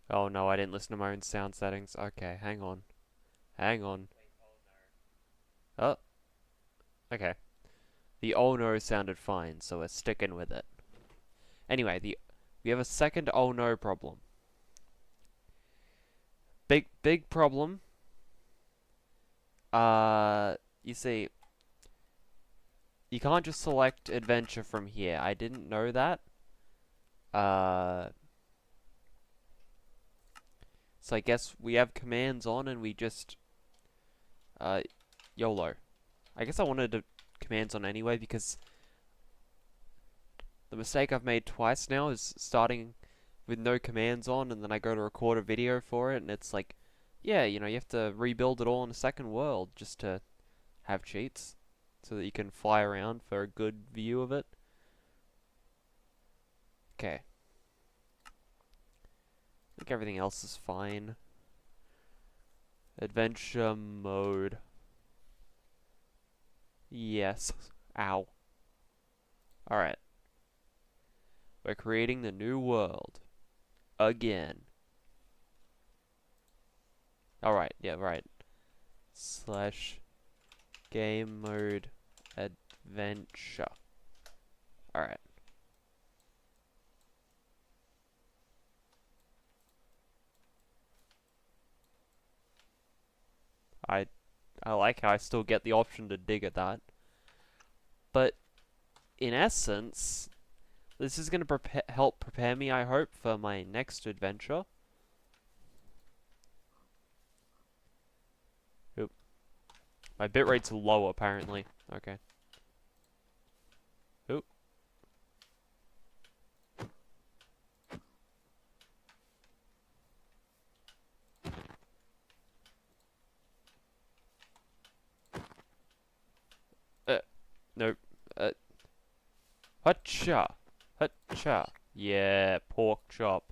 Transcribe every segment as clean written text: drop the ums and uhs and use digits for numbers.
Oh no, I didn't listen to my own sound settings. Okay, hang on. Hang on. Oh, okay. The oh no sounded fine, so we're sticking with it. Anyway, we have a second oh no problem. Big problem. You see, you can't just select adventure from here. I didn't know that. Uh, so I guess we have commands on and we just, uh, YOLO. I guess I wanted the commands on anyway because the mistake I've made twice now is starting with no commands on and then I go to record a video for it and it's like, yeah, you know, you have to rebuild it all in a second world just to have cheats so that you can fly around for a good view of it. Okay. I think everything else is fine. Adventure mode. Yes. Ow. Alright. We're creating the new world. Again. Alright, yeah, right. Slash game mode adventure. Alright. I I like how I still get the option to dig at that. But in essence, this is going to help prepare me, I hope, for my next adventure. Oop. My bitrate's low, apparently. Okay. Oop. Nope. Hutcha. Hutcha. Yeah, pork chop.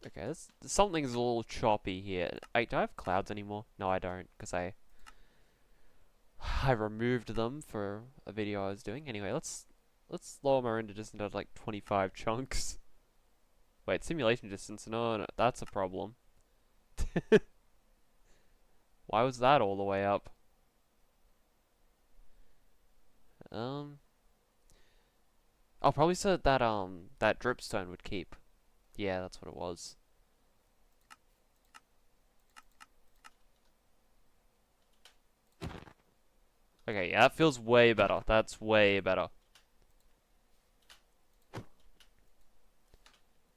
Okay, something's a little choppy here. Do I have clouds anymore? No, I don't, because I removed them for a video I was doing. Anyway, let's lower my render distance to like 25 chunks. Wait, simulation distance? No, that's a problem. Why was that all the way up? I'll probably said that that dripstone would keep. Yeah, that's what it was. Okay, yeah, that feels way better. That's way better.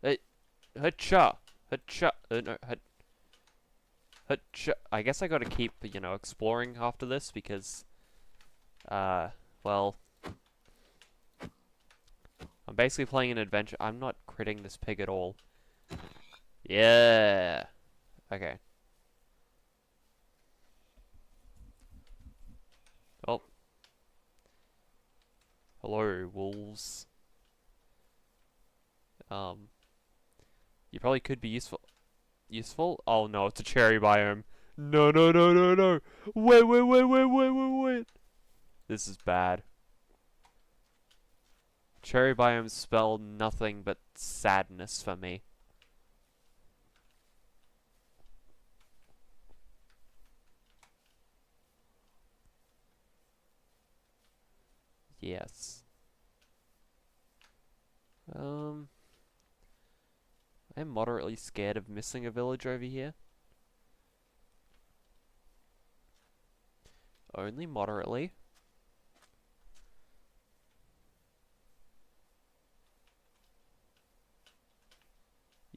Hey, hutcha, hutcha, no, hutcha. I guess I gotta keep, you know, exploring after this because, well, I'm basically playing an adventure. I'm not critting this pig at all. Yeah. Okay. Oh. Hello, wolves. You probably could be useful. Useful? Oh no, it's a cherry biome. No, no, no, no, no. Wait, wait, wait, wait, wait, wait, wait. This is bad. Cherry biomes spell nothing but sadness for me. Yes. I'm moderately scared of missing a village over here. Only moderately.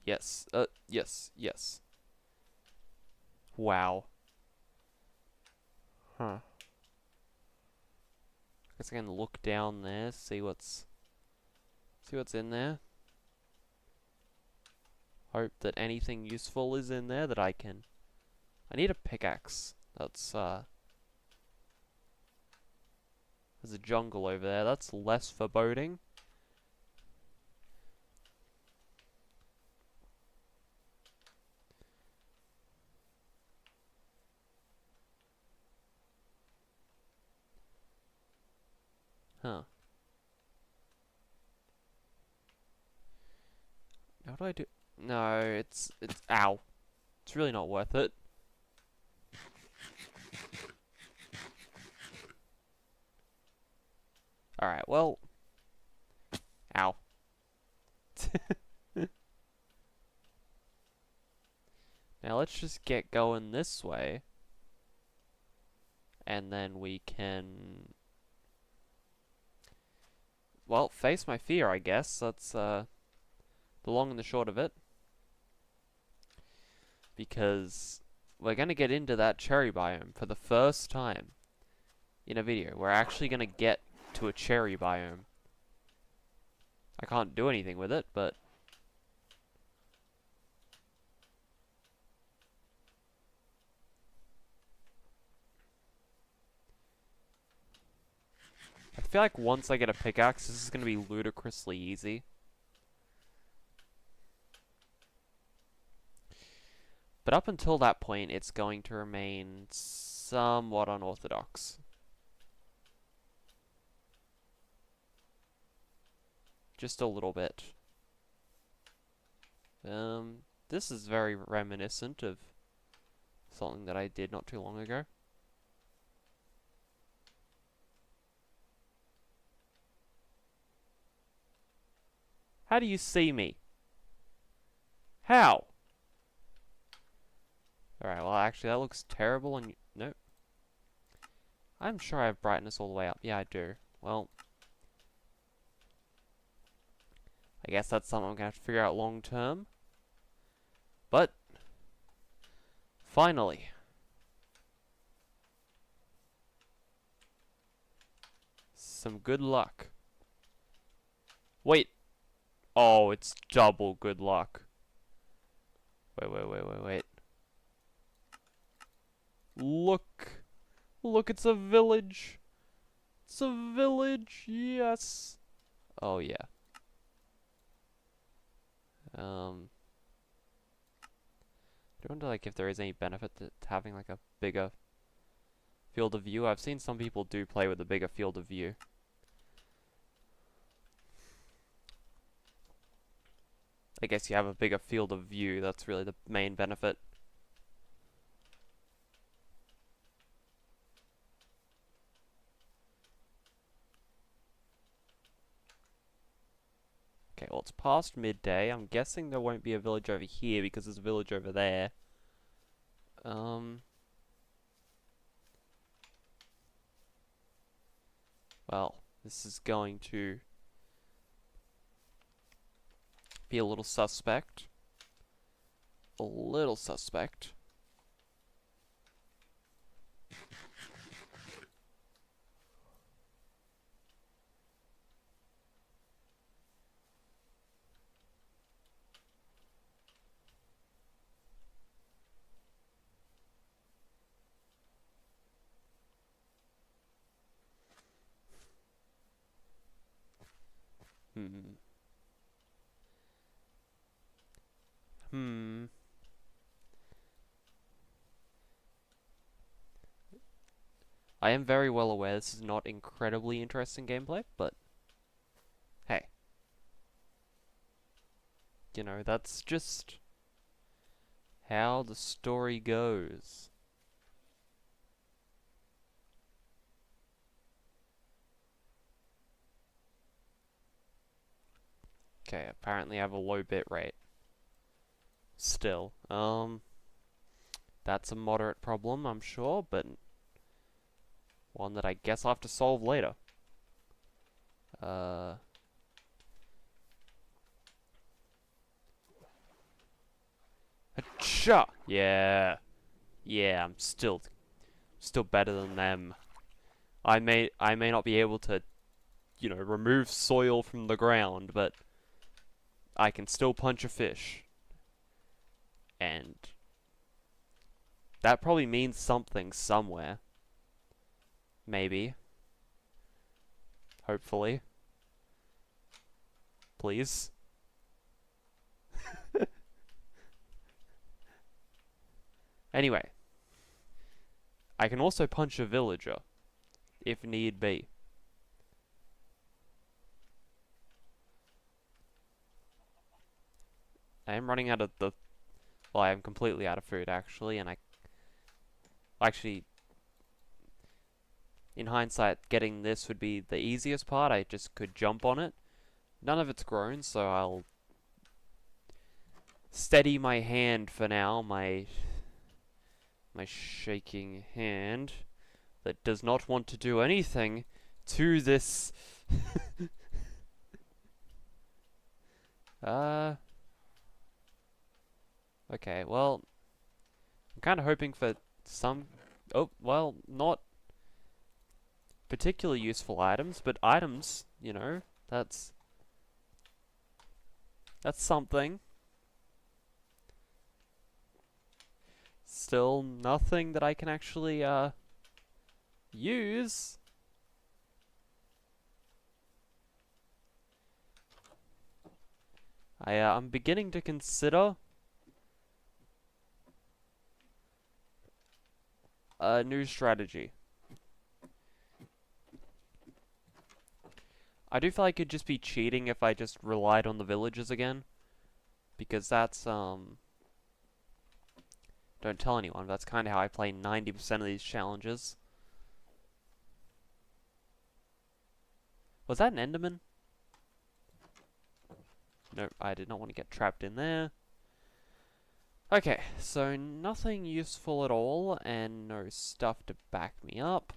Yes. Yes. Yes. Wow. Huh. Guess I can look down there, see what's in there. Hope that anything useful is in there that I can. I need a pickaxe. That's there's a jungle over there. That's less foreboding. Huh. How do I do? No, it's ow. It's really not worth it. Alright, well. Ow. Now let's just get going this way. And then we can... well, face my fear, I guess. That's, the long and the short of it. Because we're gonna get into that cherry biome for the first time in a video. We're actually gonna get to a cherry biome. I can't do anything with it, but... I feel like once I get a pickaxe, this is gonna be ludicrously easy. But up until that point, it's going to remain somewhat unorthodox. Just a little bit. This is very reminiscent of something that I did not too long ago. How do you see me? How? Alright, well actually that looks terrible and nope. I'm sure I have brightness all the way up. Yeah, I do. Well, I guess that's something I'm gonna have to figure out long term. But finally. Some good luck. Wait. Oh, it's double good luck. Wait. Look. Look, it's a village. It's a village. Yes. Oh, yeah. I wonder, like, if there is any benefit to having, like, a bigger field of view. I've seen some people do play with a bigger field of view. I guess you have a bigger field of view, that's really the main benefit. Okay, well it's past midday. I'm guessing there won't be a village over here because there's a village over there. Well, this is going to be a little suspect. A little suspect. I am very well aware this is not incredibly interesting gameplay, but hey. You know, that's just how the story goes. Okay, apparently I have a low bit rate. Still, that's a moderate problem, I'm sure, but one that I guess I'll have to solve later. Achoo! Yeah. Yeah, I'm still better than them. I may not be able to, you know, remove soil from the ground, but I can still punch a fish. And that probably means something somewhere. Maybe. Hopefully. Please. Anyway. I can also punch a villager. If need be. I am running out of the... Well, I am completely out of food, actually, and I... Actually, in hindsight, getting this would be the easiest part. I just could jump on it. None of it's grown, so I'll steady my hand for now. My shaking hand that does not want to do anything to this. Okay, well, I'm kind of hoping for some... Oh, well, not particularly useful items, but items, you know, that's something. Still nothing that I can actually, use. I'm beginning to consider a new strategy. I do feel like it'd just be cheating if I just relied on the villagers again. Because that's, don't tell anyone, that's kind of how I play 90% of these challenges. Was that an Enderman? Nope, I did not want to get trapped in there. Okay, so nothing useful at all, and no stuff to back me up.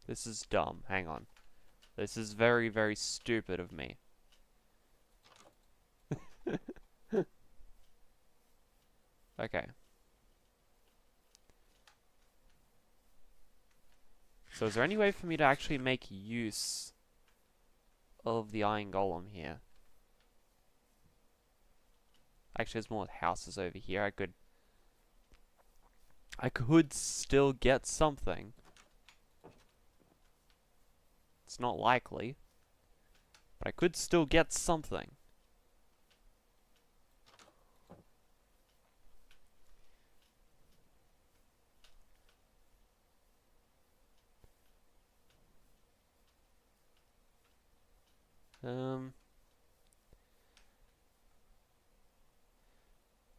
This is dumb. Hang on. This is very, very stupid of me. Okay. So is there any way for me to actually make use of the iron golem here? Actually, there's more houses over here. I could still get something. It's not likely, but I could still get something.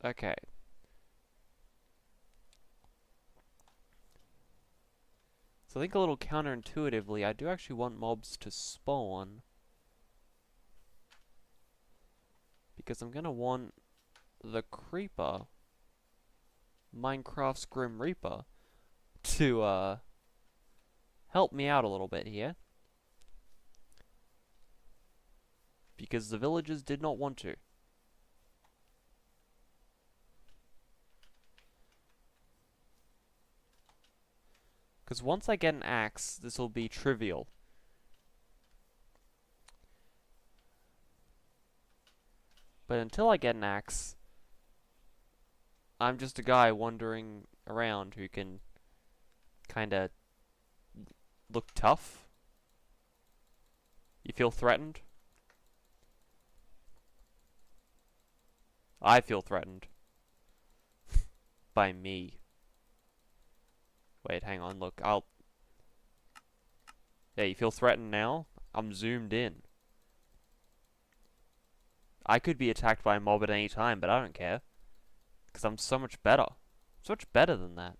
Okay. So I think a little counterintuitively, I do actually want mobs to spawn. Because I'm gonna want the creeper, Minecraft's Grim Reaper, to, help me out a little bit here. Because the villagers did not want to. Because once I get an axe, this will be trivial. But until I get an axe, I'm just a guy wandering around who can kinda look tough. You feel threatened? I feel threatened. By me. Wait, hang on, look, Yeah, you feel threatened now? I'm zoomed in. I could be attacked by a mob at any time, but I don't care. Because I'm so much better. So much better than that.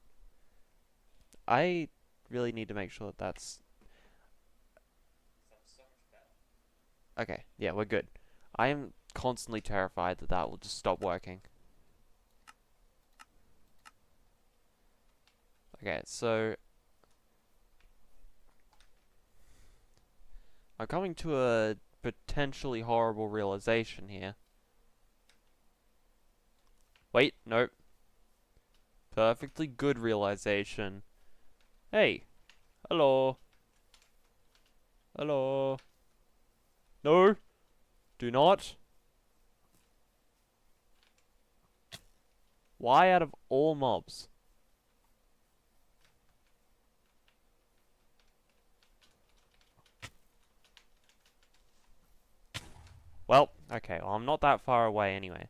I really need to make sure that that's... Okay, yeah, we're good. I am constantly terrified that that will just stop working. Okay, so... I'm coming to a potentially horrible realization here. Wait, nope. Perfectly good realization. Hey. Hello. Hello. No. Do not. Why out of all mobs? Well, okay, well, I'm not that far away anyway.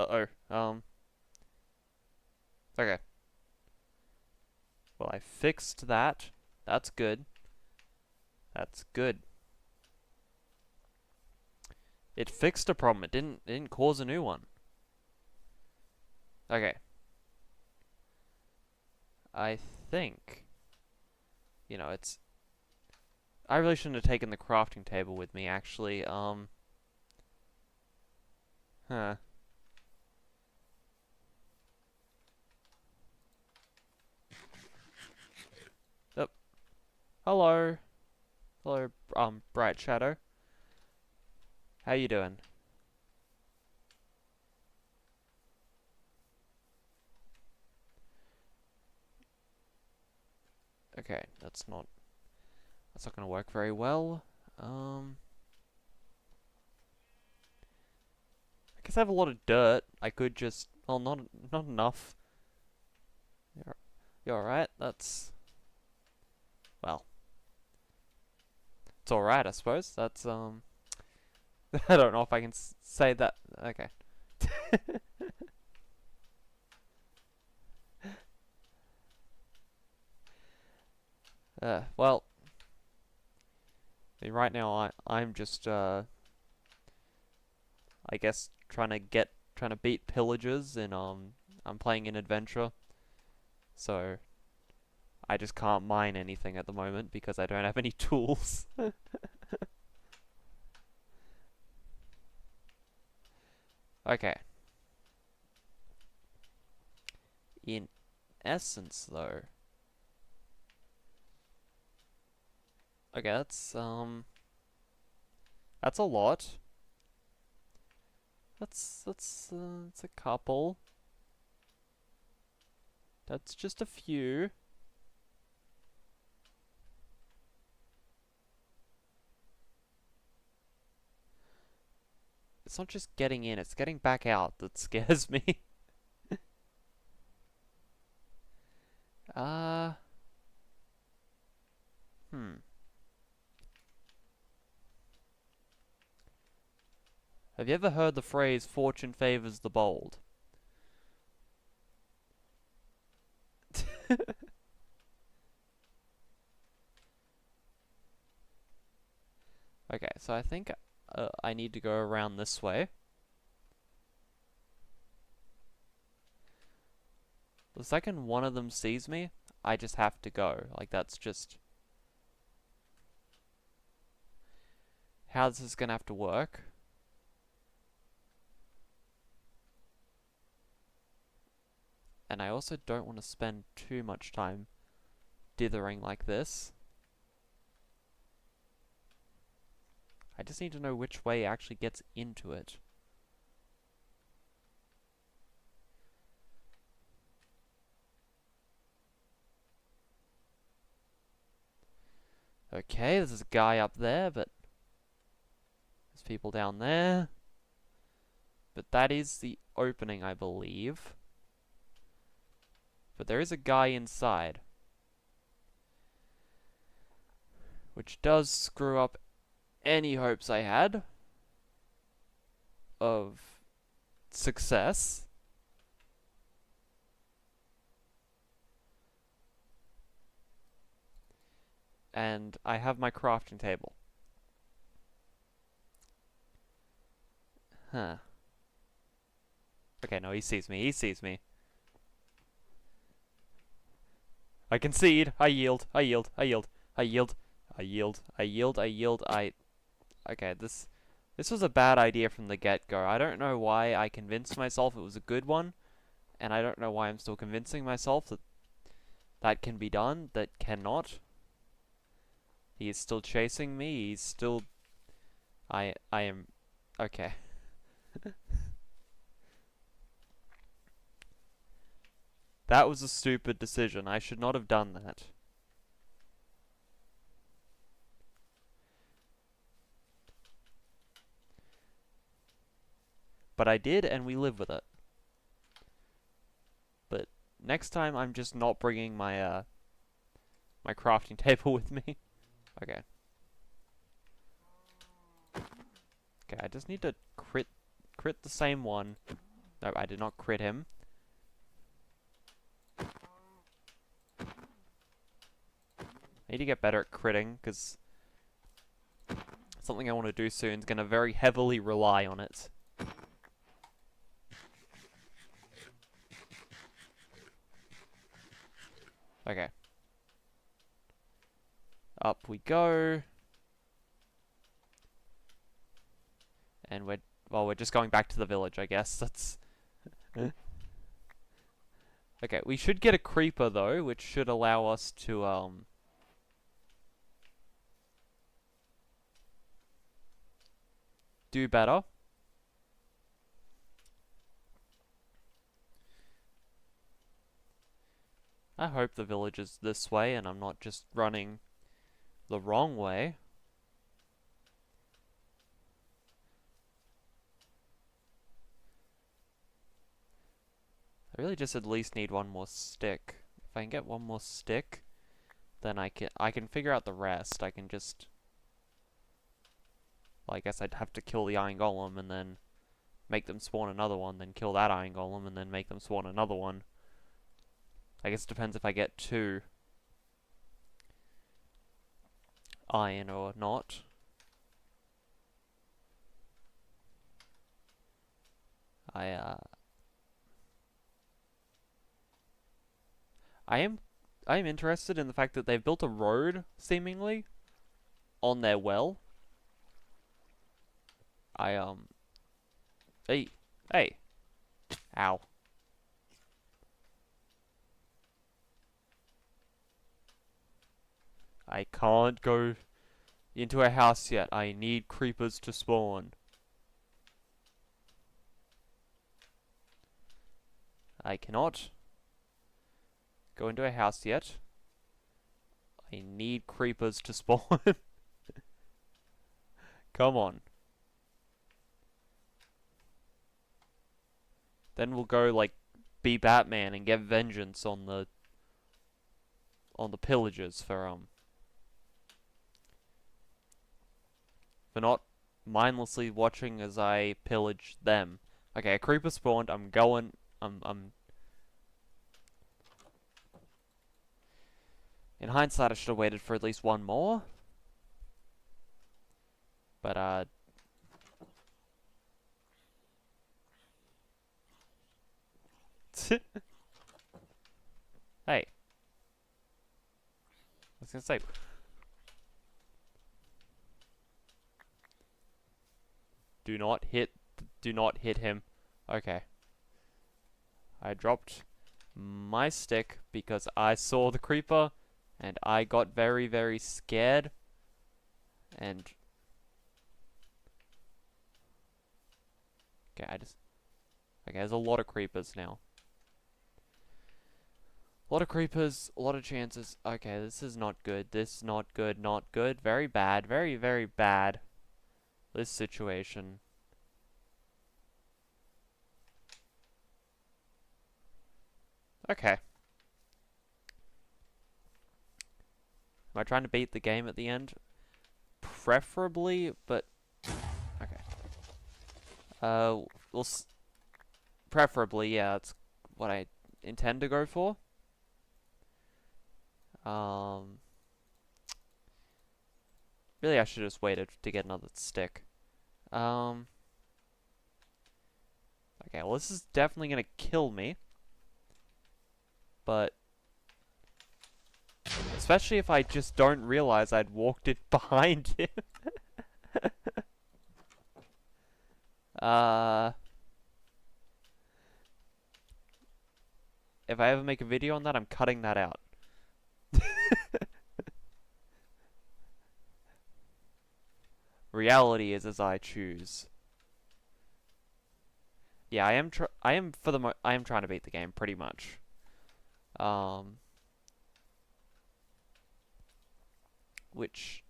Uh-oh. Okay. Well, I fixed that. That's good. That's good. It fixed a problem. It didn't cause a new one. Okay. I think, it's... I really shouldn't have taken the crafting table with me, actually. Huh. Oh. Hello. Hello, Bright Shadow. How you doing? Okay, that's not gonna work very well. I guess I have a lot of dirt. I could just, well, not enough. You're alright? That's, well, it's alright, I suppose. That's, I don't know if I can say that. Okay. Well, I mean, right now I'm just, I guess trying to beat pillagers and, I'm playing an adventure. So, I just can't mine anything at the moment because I don't have any tools. Okay. In essence, though. Okay, that's a lot. That's a couple. That's just a few. It's not just getting in, it's getting back out that scares me. Uh, hmm. Have you ever heard the phrase, fortune favors the bold? Okay, so I think I need to go around this way. The second one of them sees me, I just have to go. Like, that's just how this is gonna have to work. And I also don't want to spend too much time dithering like this. I just need to know which way actually gets into it. Okay, there's a guy up there, but there's people down there. But that is the opening, I believe. But there is a guy inside. Which does screw up any hopes I had of success. And I have my crafting table. Huh. Okay, no, he sees me. He sees me. I concede. I yield. I yield. I yield. I yield. I yield. I yield. I yield. Okay, this was a bad idea from the get-go. I don't know why I convinced myself it was a good one, and I don't know why I'm still convincing myself that that can be done, that cannot. He is still chasing me. He's still... I am... Okay. That was a stupid decision. I should not have done that. But I did, and we live with it. But next time, I'm just not bringing my, my crafting table with me. Okay. Okay, I just need to crit the same one No, I did not crit him. I need to get better at critting, because something I want to do soon is going to very heavily rely on it. Okay. Up we go. And we're just going back to the village, I guess. That's... Okay, we should get a creeper, though, which should allow us to, do better. I hope the village is this way and I'm not just running the wrong way. I really just at least need one more stick. If I can get one more stick, then I can figure out the rest. I can just... Well, I guess I'd have to kill the Iron Golem and then make them spawn another one, then kill that Iron Golem and then make them spawn another one. I guess it depends if I get 2 iron or not. I am interested in the fact that they've built a road, seemingly, on their well. Hey, hey, ow. I can't go into a house yet. I need creepers to spawn. I cannot go into a house yet. I need creepers to spawn. Come on. Then we'll go, like, be Batman and get vengeance on the pillagers for not mindlessly watching as I pillage them. Okay, a creeper spawned. I'm going. In hindsight, I should have waited for at least one more. But, hey. I was gonna say... Do not hit him. Okay. I dropped my stick because I saw the creeper and I got very, very scared. And... Okay, Okay, there's a lot of creepers now. A lot of creepers, a lot of chances. Okay, this is not good. This not good, not good. Very bad, very, very bad. This situation. Okay. Am I trying to beat the game at the end? Preferably, but... Okay. Preferably, yeah, that's what I intend to go for. Really, I should have just waited to get another stick. Okay, well, this is definitely gonna kill me. But... Especially if I just don't realize I'd walked it behind him. If I ever make a video on that, I'm cutting that out. Reality is as I choose. Yeah, I am trying to beat the game pretty much. Which,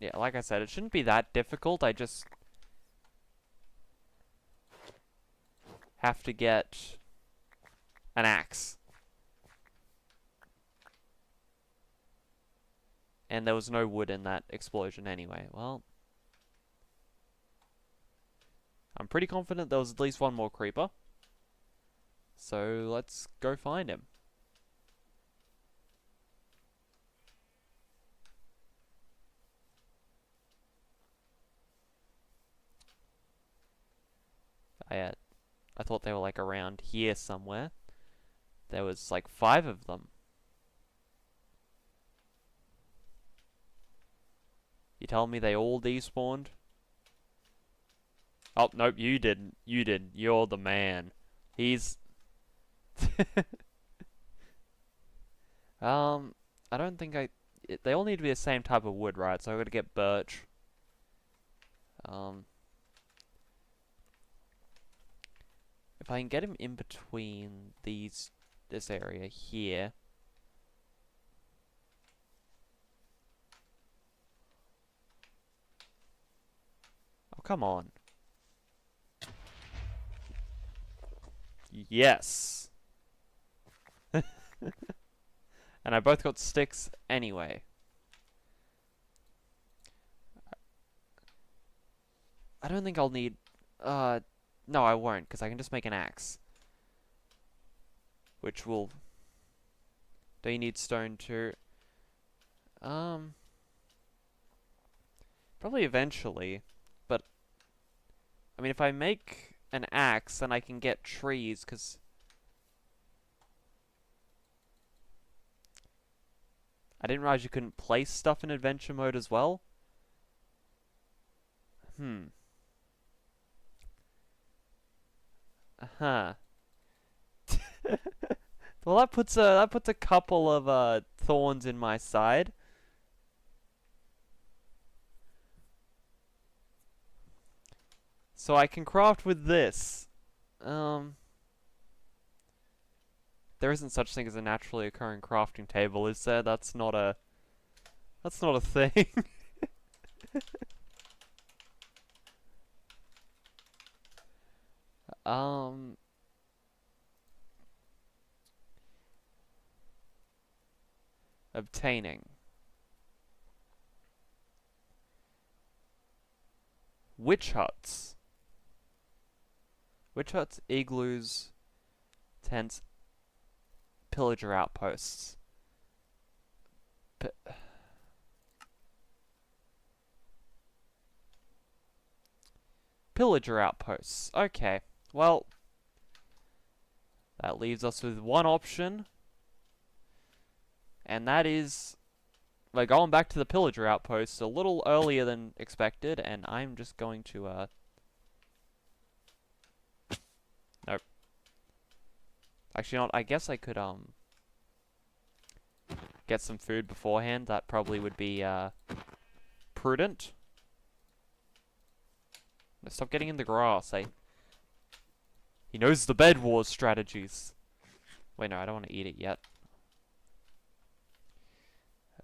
yeah, like I said, it shouldn't be that difficult. I just have to get an axe. And there was no wood in that explosion anyway. Well, I'm pretty confident there was at least one more creeper. So let's go find him. I thought they were like around here somewhere. There was like 5 of them. You telling me they all despawned? Oh, nope, you didn't. You didn't. You're the man. He's... I don't think they all need to be the same type of wood, right? So I gotta get birch. If I can get him in between this area here. Oh, come on. Yes. And I both got sticks anyway. I don't think I'll need... no, I won't, because I can just make an axe. Which will... Do you need stone too? Probably eventually. But, I mean, if I make an axe, then I can get trees, because... I didn't realize you couldn't place stuff in adventure mode as well. Uh-huh. Well, that puts a couple of thorns in my side. So I can craft with this. There isn't such thing as a naturally occurring crafting table, is there? That's not a thing. Obtaining. Witch huts. Witch huts, igloos, tents, pillager outposts. Pillager outposts. Okay. Well, that leaves us with one option. And that is... We're going back to the pillager outposts a little earlier than expected, and I'm just going to, Nope. Actually, not. I guess I could, get some food beforehand. That probably would be, prudent. Stop getting in the grass, eh? He knows the Bed Wars strategies. Wait, no, I don't want to eat it yet.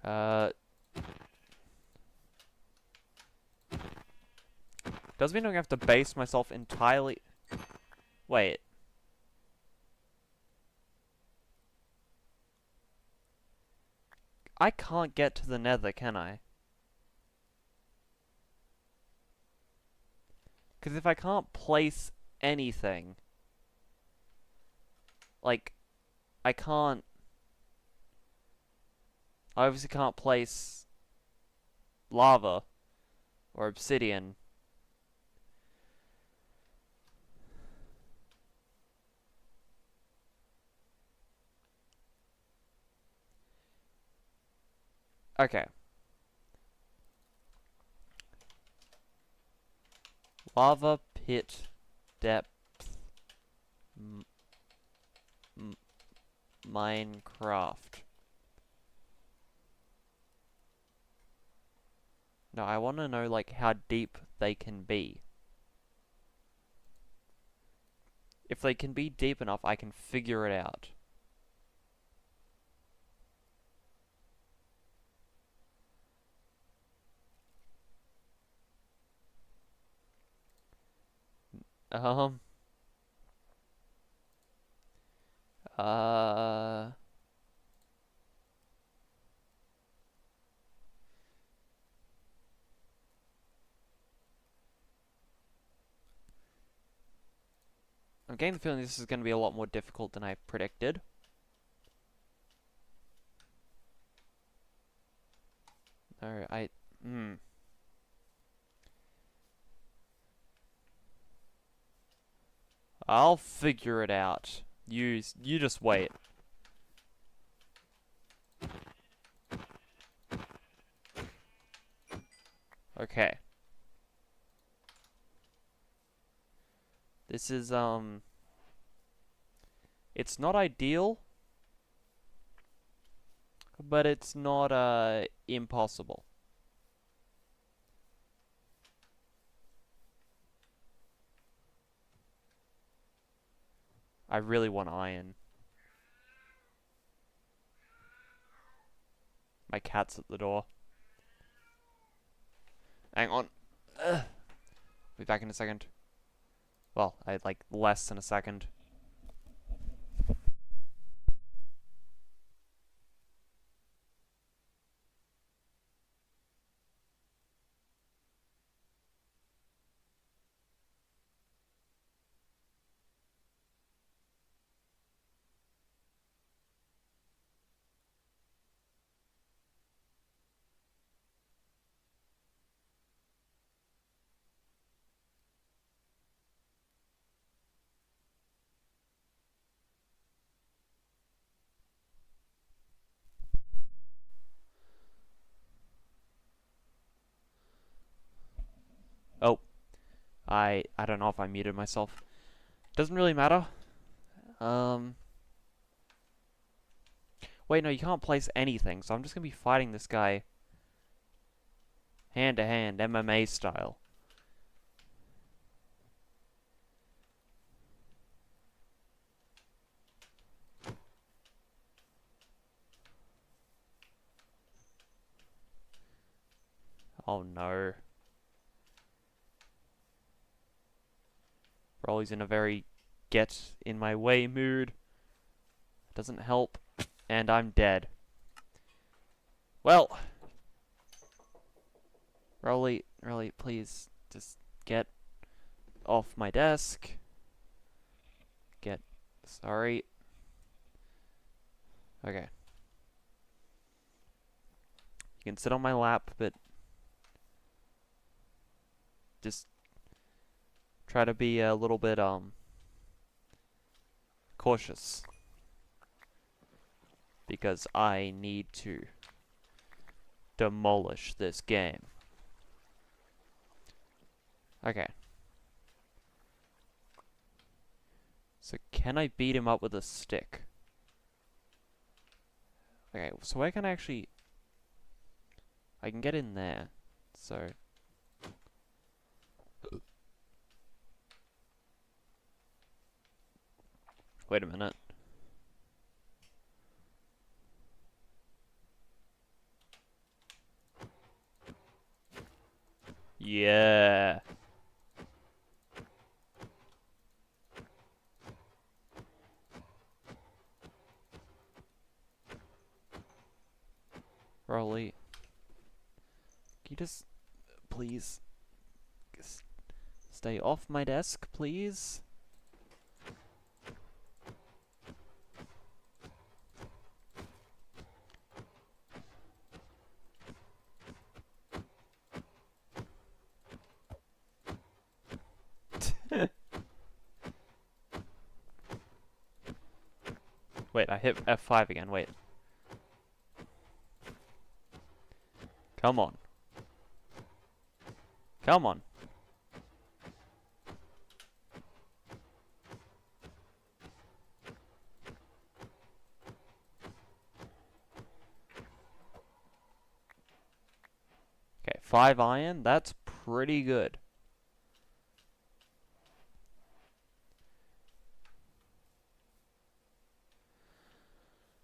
Does mean I'm gonna have to base myself entirely... Wait. I can't get to the Nether, can I? Because if I can't place anything... Like, I can't... I obviously can't place... lava. Or obsidian. Okay. Lava pit depth Minecraft. No, I want to know like how deep they can be. If they can be deep enough, I can figure it out. Um. Uh. I'm getting the feeling this is going to be a lot more difficult than I predicted. No, I'll figure it out. You just wait. Okay. This is, it's not ideal, but it's not, impossible. I really want iron. My cat's at the door. Hang on. Ugh. Be back in a second. Well, like less than a second. Oh, I don't know if I muted myself. Doesn't really matter. Wait, no, you can't place anything, so I'm just gonna be fighting this guy hand to hand, MMA style. Oh no. Broly's in a very get in my way mood. Doesn't help. And I'm dead. Well. Broly, please just get off my desk. Sorry. Okay. You can sit on my lap, but just try to be a little bit, cautious. Because I need to demolish this game. Okay. So can I beat him up with a stick? Okay, so I can actually... I can get in there. So... Wait a minute. Yeah. Broly. Can you just... Please... Stay off my desk, please? Wait, I hit F5 again, wait. Come on. Come on. Okay, 5 iron, that's pretty good.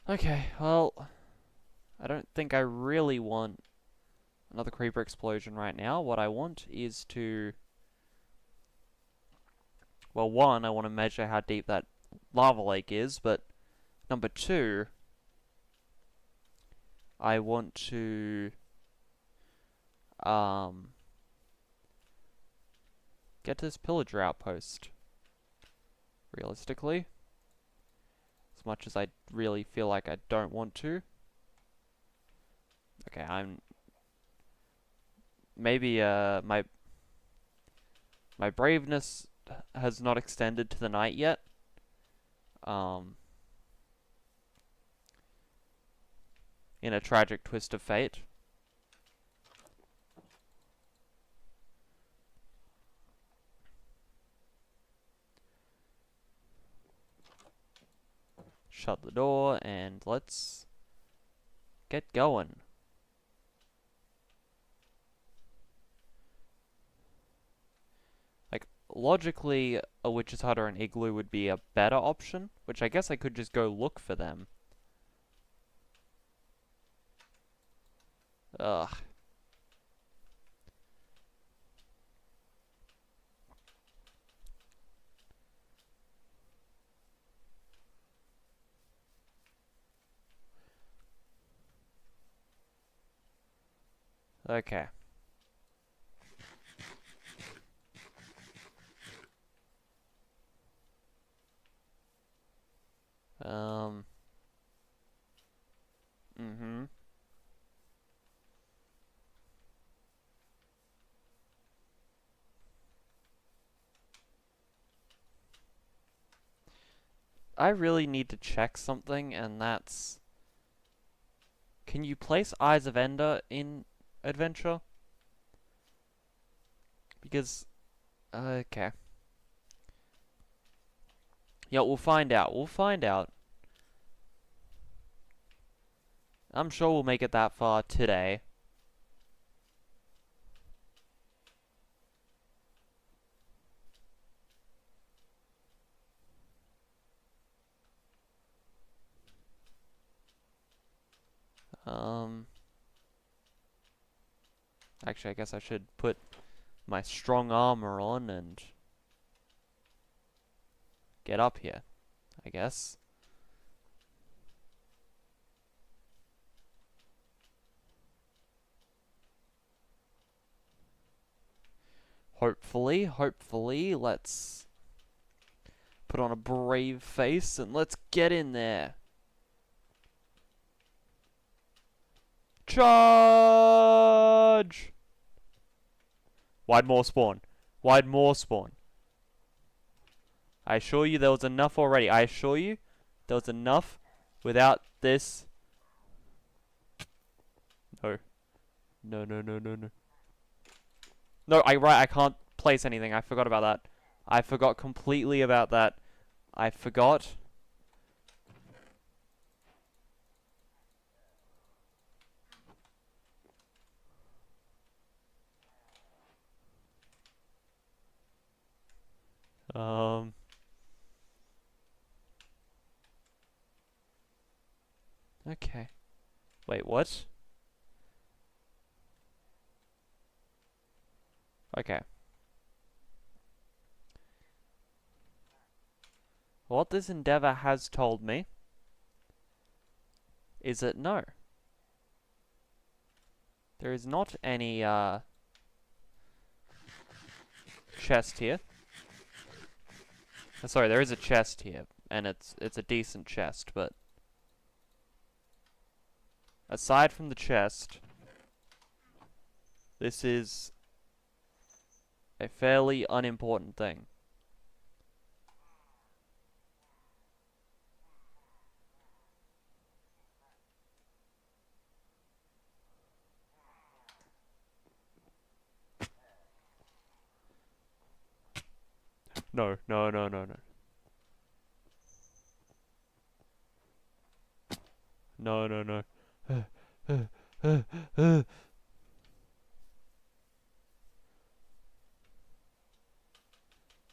Okay, well, I don't think I really want another creeper explosion right now. What I want is to... Well, one, I want to measure how deep that lava lake is, but number two, I want to... get to this pillager outpost. realistically. As much as I really feel like I don't want to. Okay, maybe, my braveness has not extended to the night yet. In a tragic twist of fate. Shut the door and let's get going. Like, logically, a witch's hut or an igloo would be a better option, which I guess I could just go look for them. Ugh. Okay. Mm-hmm. I really need to check something, and that's... Can you place Eyes of Ender in Adventure? Because... Okay. Yeah, we'll find out. We'll find out. I'm sure we'll make it that far today. Actually, I guess I should put my strong armor on and get up here, I guess. Hopefully, let's put on a brave face and let's get in there. Charge! Wide more spawn. Wide more spawn. I assure you there was enough already. I assure you there was enough without this. No. No. No, I can't place anything. I forgot about that. I forgot completely about that. I forgot. Okay. Wait, what? Okay. What this endeavor has told me is that no. There is not any, chest here. Sorry, there is a chest here, and it's a decent chest, but aside from the chest, this is a fairly unimportant thing. No. No.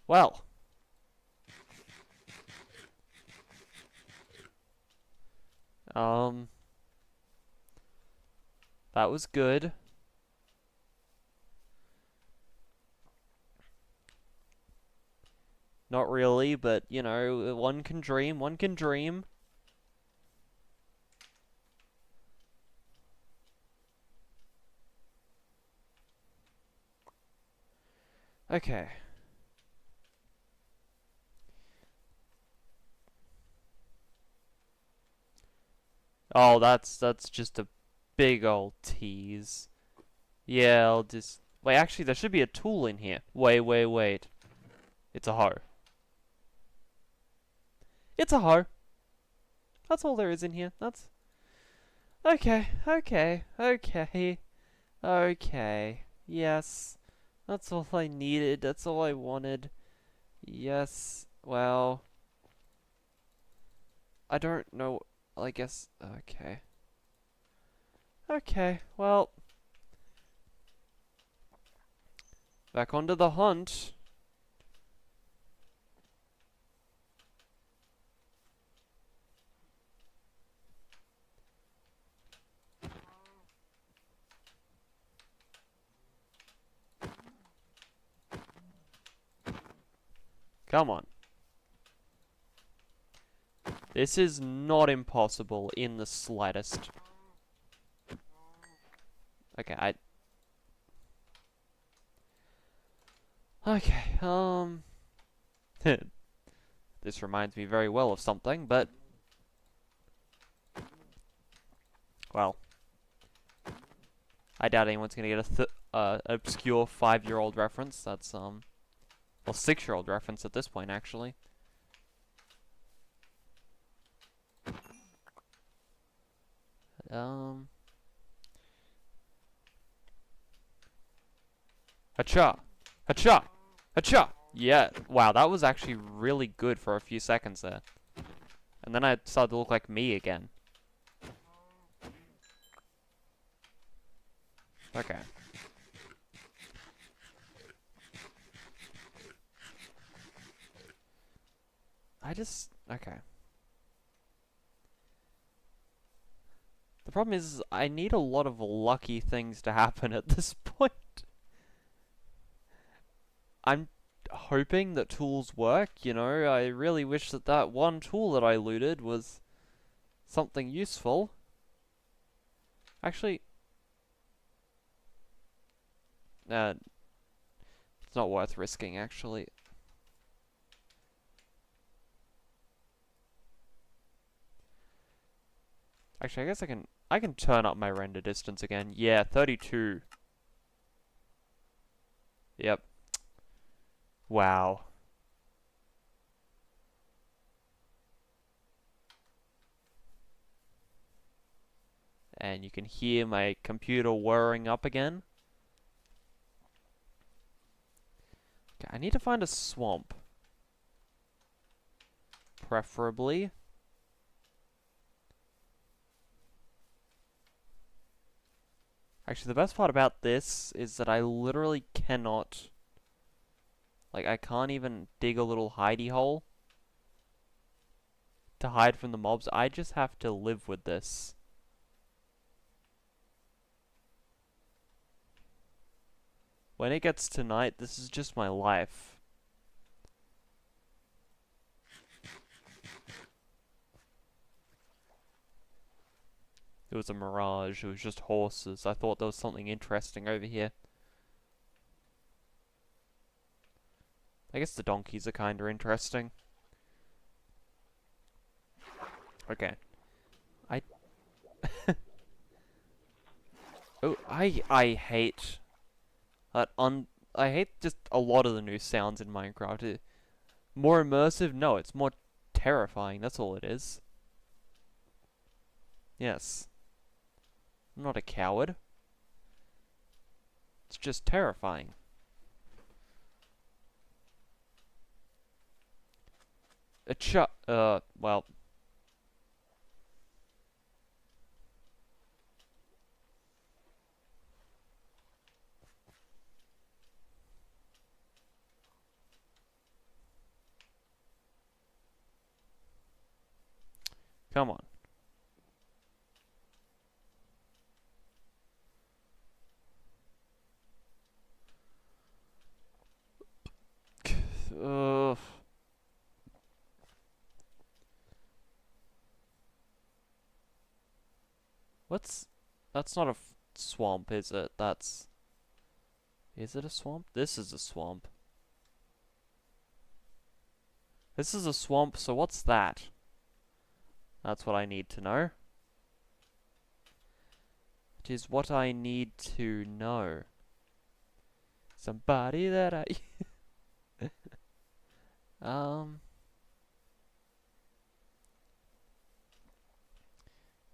Well. That was good. Not really, but, you know, one can dream. Okay. Oh, that's just a big old tease. Yeah, I'll just... Wait, actually, there should be a tool in here. Wait. It's a hoe. It's a hoe. That's all there is in here. That's... Okay. Yes. That's all I needed. That's all I wanted. Yes. Well... I don't know... I guess... Okay. Okay, well... Back onto the hunt. Come on. This is not impossible in the slightest. Okay, Okay, This reminds me very well of something, but... Well... I doubt anyone's gonna get a obscure 5-year-old reference. That's, well, 6-year-old reference at this point, actually. Hacha! Hacha! Hacha! Yeah, wow, that was actually really good for a few seconds there. And then I started to look like me again. Okay. Okay. The problem is, I need a lot of lucky things to happen at this point. I'm hoping that tools work, you know, I really wish that that one tool that I looted was something useful. Actually, it's not worth risking, actually. Actually, I guess I can turn up my render distance again. Yeah, 32. Yep. Wow. And you can hear my computer whirring up again. Okay, I need to find a swamp. Preferably. Actually, the best part about this is that I literally cannot... Like, I can't even dig a little hidey hole to hide from the mobs. I just have to live with this. When it gets to night, this is just my life. It was a mirage, it was just horses. I thought there was something interesting over here. I guess the donkeys are kinda interesting. Okay. Oh, I hate that I hate just a lot of the new sounds in Minecraft. More immersive? No, it's more terrifying, that's all it is. Yes. I'm not a coward. It's just terrifying. Well. Come on. Ugh. That's not a swamp, is it? Is it a swamp? This is a swamp. This is a swamp, so what's that? That's what I need to know. It is what I need to know. Somebody that I...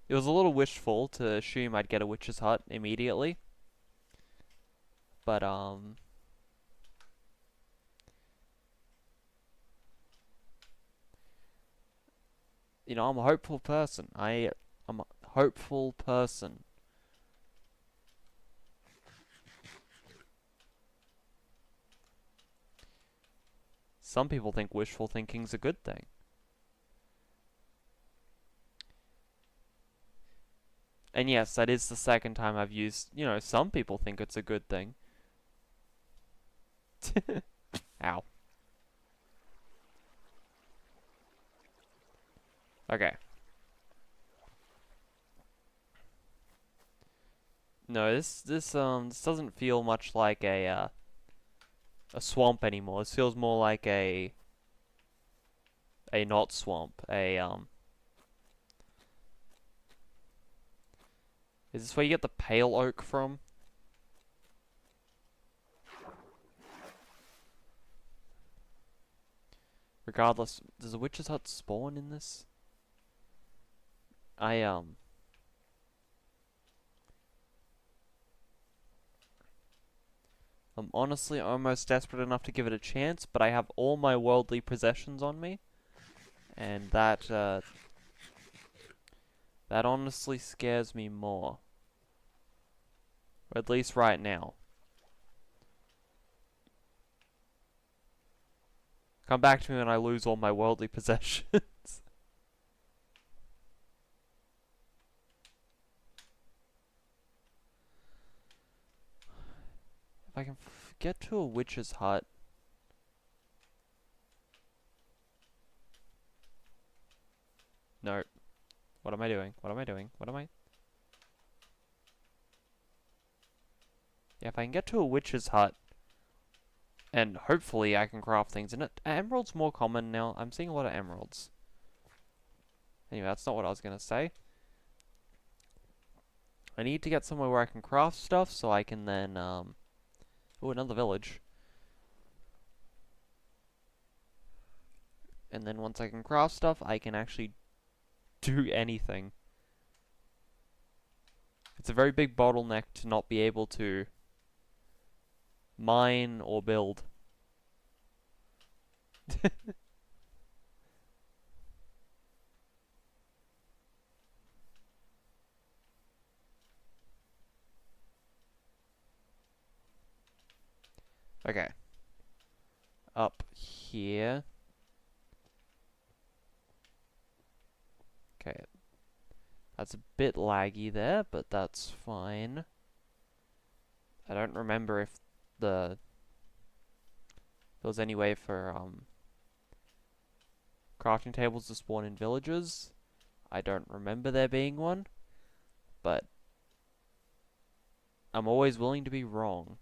It was a little wishful to assume I'd get a witch's hut immediately. But, you know, I'm a hopeful person. I'm a hopeful person. Some people think wishful thinking's a good thing. And yes, that is the second time I've used, you know, some people think it's a good thing. Ow. Okay. No, this doesn't feel much like a swamp anymore. This feels more like a not swamp. Is this where you get the pale oak from? Regardless, does a witch's hut spawn in this? I'm honestly almost desperate enough to give it a chance, but I have all my worldly possessions on me. And that honestly scares me more. Or at least right now. Come back to me when I lose all my worldly possessions. If I can get to a witch's hut. No. What am I doing? What am I doing? What am I? Yeah, if I can get to a witch's hut, and hopefully I can craft things in it. Emeralds more common now. I'm seeing a lot of emeralds. Anyway, that's not what I was gonna say. I need to get somewhere where I can craft stuff so I can then, oh, another village. And then once I can craft stuff, I can actually do anything. It's a very big bottleneck to not be able to mine or build. Okay. Up here. Okay. That's a bit laggy there, but that's fine. I don't remember if there was any way for crafting tables to spawn in villages. I don't remember there being one, but I'm always willing to be wrong.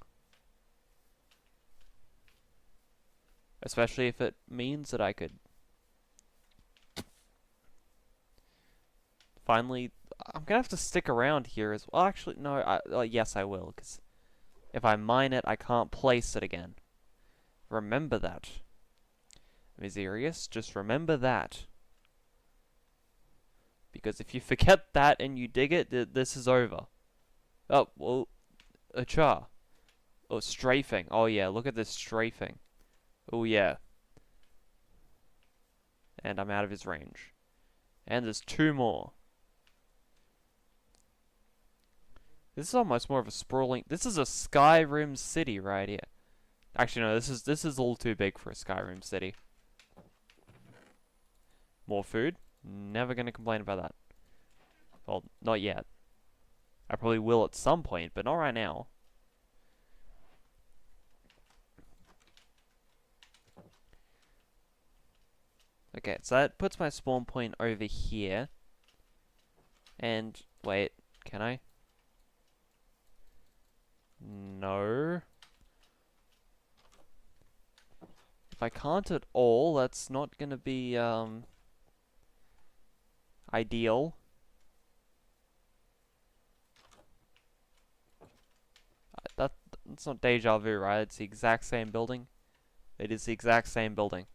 Especially if it means that I could finally... I'm gonna have to stick around here as well. Actually, no, yes I will, because if I mine it, I can't place it again. Remember that. Miserius, just remember that. Because if you forget that and you dig it, this is over. Oh, well, a char. Oh, strafing. Oh yeah, look at this strafing. Oh yeah. And I'm out of his range. And there's two more. This is almost more of a sprawling... This is a Skyrim city right here. Actually, no, this is a little too big for a Skyrim city. More food? Never gonna complain about that. Well, not yet. I probably will at some point, but not right now. Okay, so that puts my spawn point over here. And, wait, can I? No. If I can't at all, that's not gonna be, ideal. it's not deja vu, right? It's the exact same building. It is the exact same building.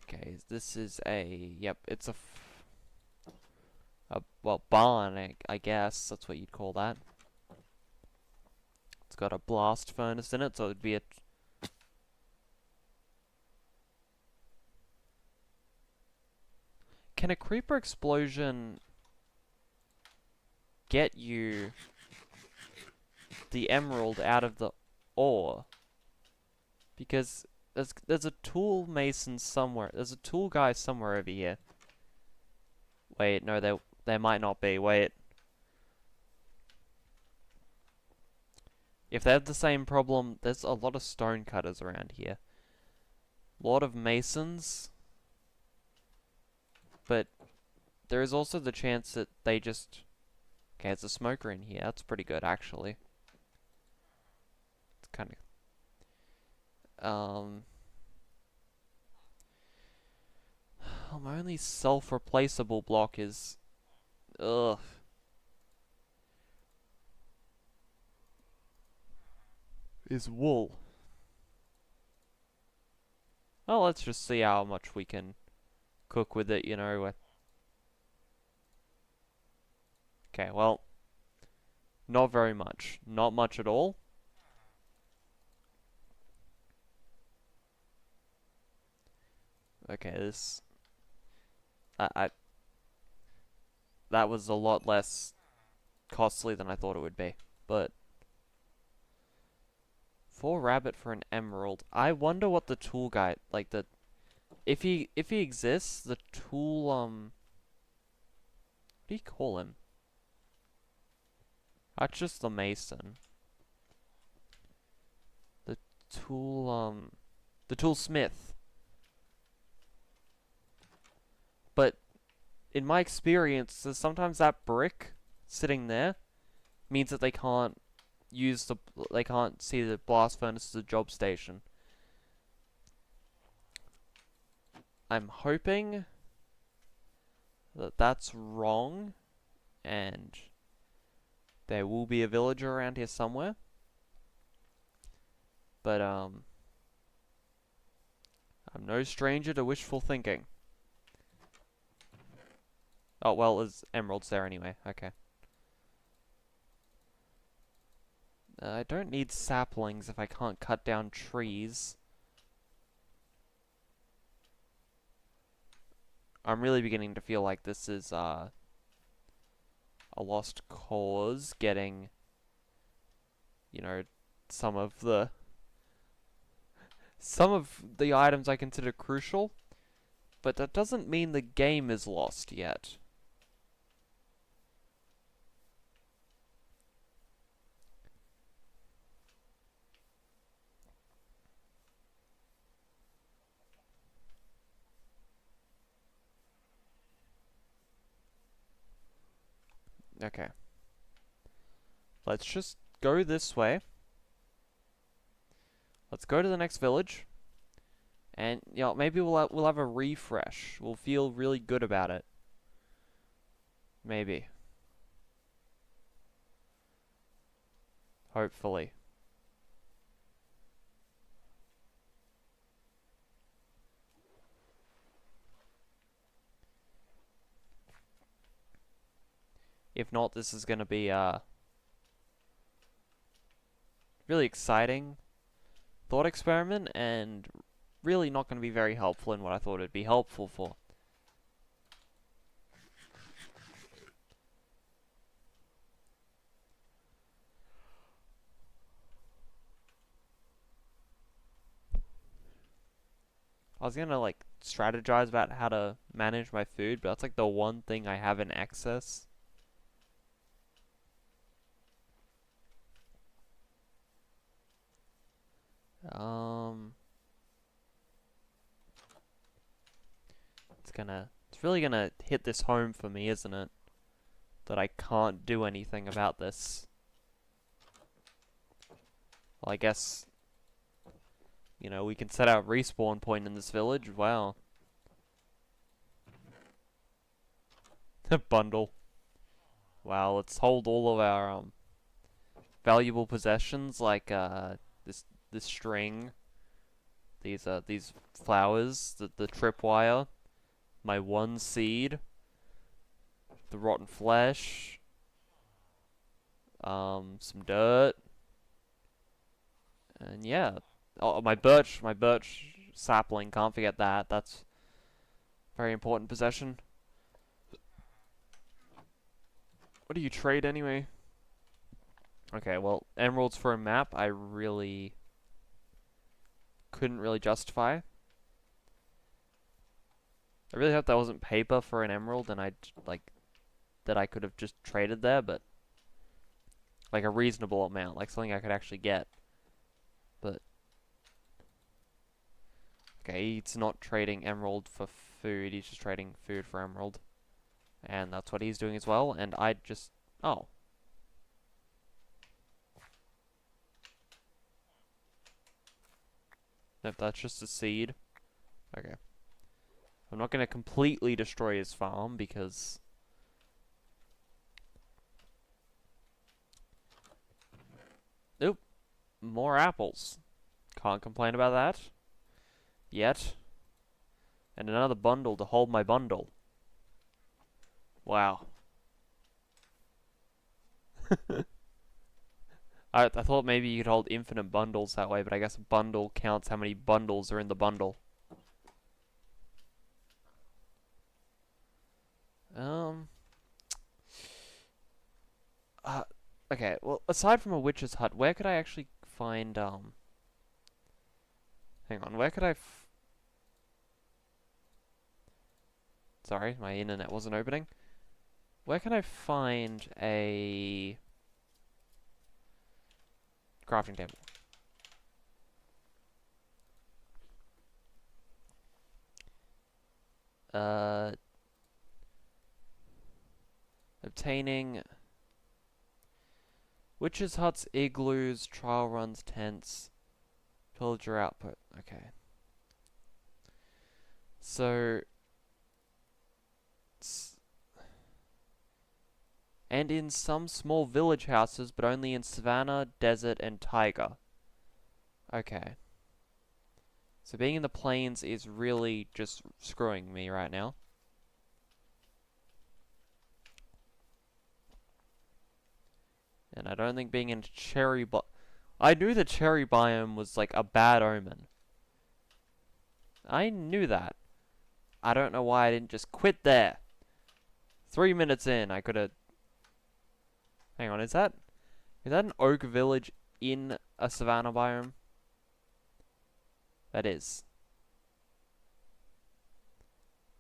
Okay, this is a, yep, it's a well, barn, I guess, that's what you'd call that. It's got a blast furnace in it, so it'd be a... Can a creeper explosion get you the emerald out of the ore? Because there's a tool mason somewhere. There's a tool guy somewhere over here. Wait, no, there might not be. Wait. If they have the same problem, there's a lot of stone cutters around here. A lot of masons. But there is also the chance that they just... Okay, there's a smoker in here. That's pretty good, actually. It's kind of... my only self-replaceable block is... Ugh. Is wool. Well, let's just see how much we can cook with it, you know. Okay, well... Not very much. Not much at all. Okay, this... that was a lot less costly than I thought it would be, but 4 rabbit for an emerald. I wonder what the tool guy, like if he exists, the tool what do you call him? That's just the mason. The toolsmith. But in my experience, sometimes that brick sitting there means that they can't see the blast furnace as a job station. I'm hoping that that's wrong, and there will be a villager around here somewhere. But I'm no stranger to wishful thinking. Oh, well, there's emeralds there anyway. Okay. I don't need saplings if I can't cut down trees. I'm really beginning to feel like this is a lost cause, getting, you know, some of the items I consider crucial, but that doesn't mean the game is lost yet. Okay. Let's just go this way. Let's go to the next village. And, you know, maybe we'll have a refresh. We'll feel really good about it. Maybe. Hopefully. If not, this is going to be really exciting thought experiment, and really not going to be very helpful in what I thought it'd be helpful for. I was gonna like strategize about how to manage my food, but that's like the one thing I have in excess. It's really gonna hit this home for me, isn't it? That I can't do anything about this. Well, I guess, you know, we can set our respawn point in this village. Wow. Bundle. Wow, let's hold all of our, valuable possessions like this string, these flowers, the tripwire, my one seed, the rotten flesh, some dirt, and yeah. Oh, my birch sapling, can't forget that. That's a very important possession. What do you trade anyway? Okay, well, emeralds for a map, I really couldn't really justify. I really hope that wasn't paper for an emerald and that I could have just traded there, but like a reasonable amount, like something I could actually get. But okay, he's not trading emerald for food, he's just trading food for emerald. And that's what he's doing as well, and I just... oh. Nope, that's just a seed. Okay. I'm not going to completely destroy his farm, because... Nope. More apples. Can't complain about that. Yet. And another bundle to hold my bundle. Wow. I thought maybe you could hold infinite bundles that way, but I guess a bundle counts how many bundles are in the bundle. Okay, well, aside from a witch's hut, where could I actually find, hang on, where could I sorry, my internet wasn't opening. Where can I find a crafting table? Obtaining witches' huts, igloos, trial runs, tents, pillager output. Okay. So, and in some small village houses, but only in savanna, desert, and taiga. Okay. So being in the plains is really just screwing me right now. And I don't think being in cherry I knew the cherry biome was like a bad omen. I knew that. I don't know why I didn't just quit there. 3 minutes in, I could have... Hang on, is that an oak village in a savanna biome? That is.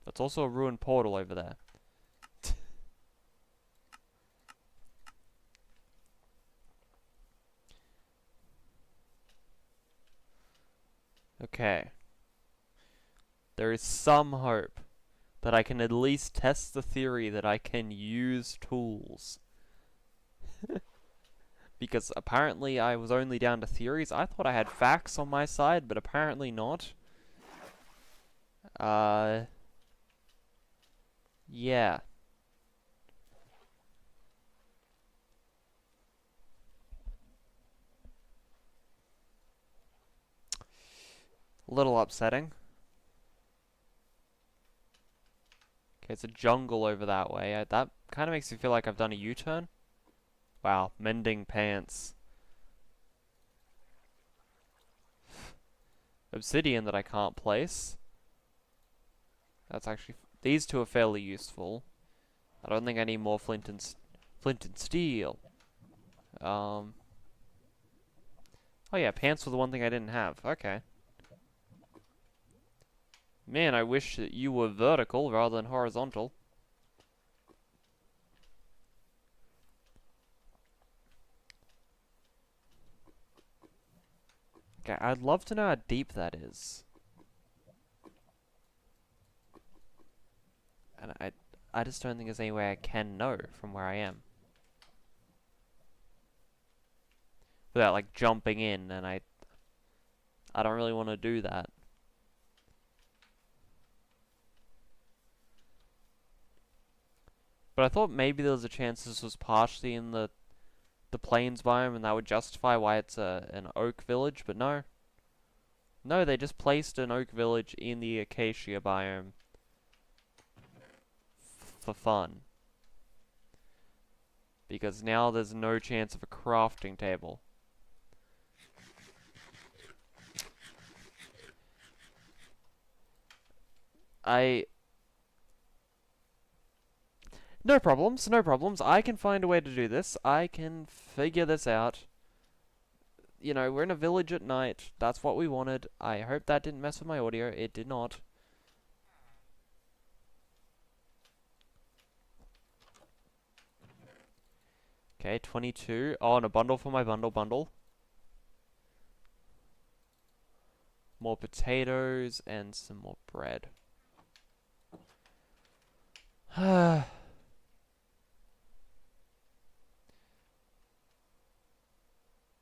That's also a ruined portal over there. Okay. There is some hope that I can at least test the theory that I can use tools. Because apparently I was only down to theories. I thought I had facts on my side, but apparently not. Yeah. A little upsetting. Okay, it's a jungle over that way. That kind of makes me feel like I've done a U-turn. Wow, mending pants. Obsidian that I can't place. That's actually... These two are fairly useful. I don't think I need more flint and steel. Oh yeah, pants were the one thing I didn't have. Okay. Man, I wish that you were vertical rather than horizontal. Okay, I'd love to know how deep that is. And I just don't think there's any way I can know from where I am. Without, like, jumping in, and I don't really want to do that. But I thought maybe there was a chance this was partially in the the plains biome, and that would justify why it's an oak village, but no. No, they just placed an oak village in the acacia biome for fun. Because now there's no chance of a crafting table. No problems, no problems. I can find a way to do this. I can figure this out. You know, we're in a village at night. That's what we wanted. I hope that didn't mess with my audio. It did not. Okay, 22. Oh, and a bundle for my bundle. More potatoes and some more bread.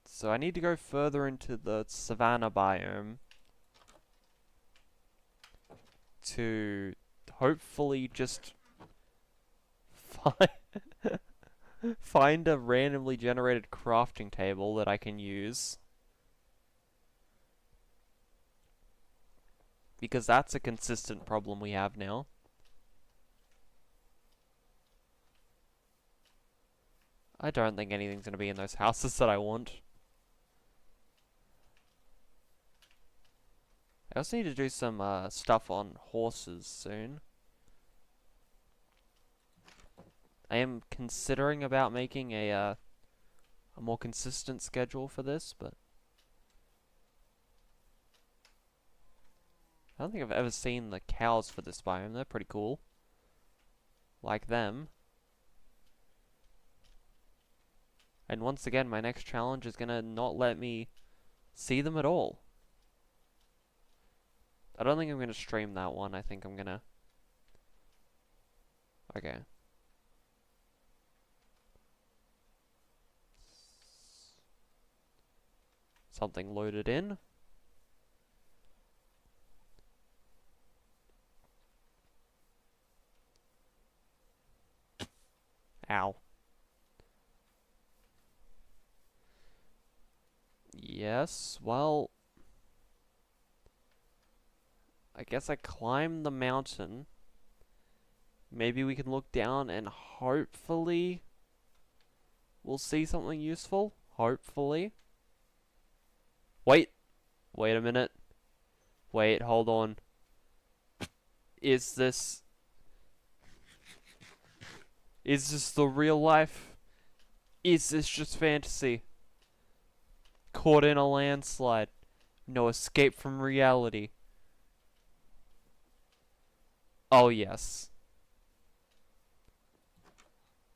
So I need to go further into the savanna biome to hopefully just find a randomly generated crafting table that I can use. Because that's a consistent problem we have now. I don't think anything's going to be in those houses that I want. I also need to do some stuff on horses soon. I am considering about making a more consistent schedule for this, but I don't think I've ever seen the cows for this biome. They're pretty cool. Like them. And once again, my next challenge is gonna not let me see them at all. I don't think I'm gonna stream that one. I think I'm gonna... Okay. Something loaded in. Ow. Yes, well... I guess I climb the mountain. Maybe we can look down and hopefully we'll see something useful. Hopefully. Wait. Wait a minute. Wait, hold on. Is this the real life? Is this just fantasy? Caught in a landslide. No escape from reality. Oh, yes.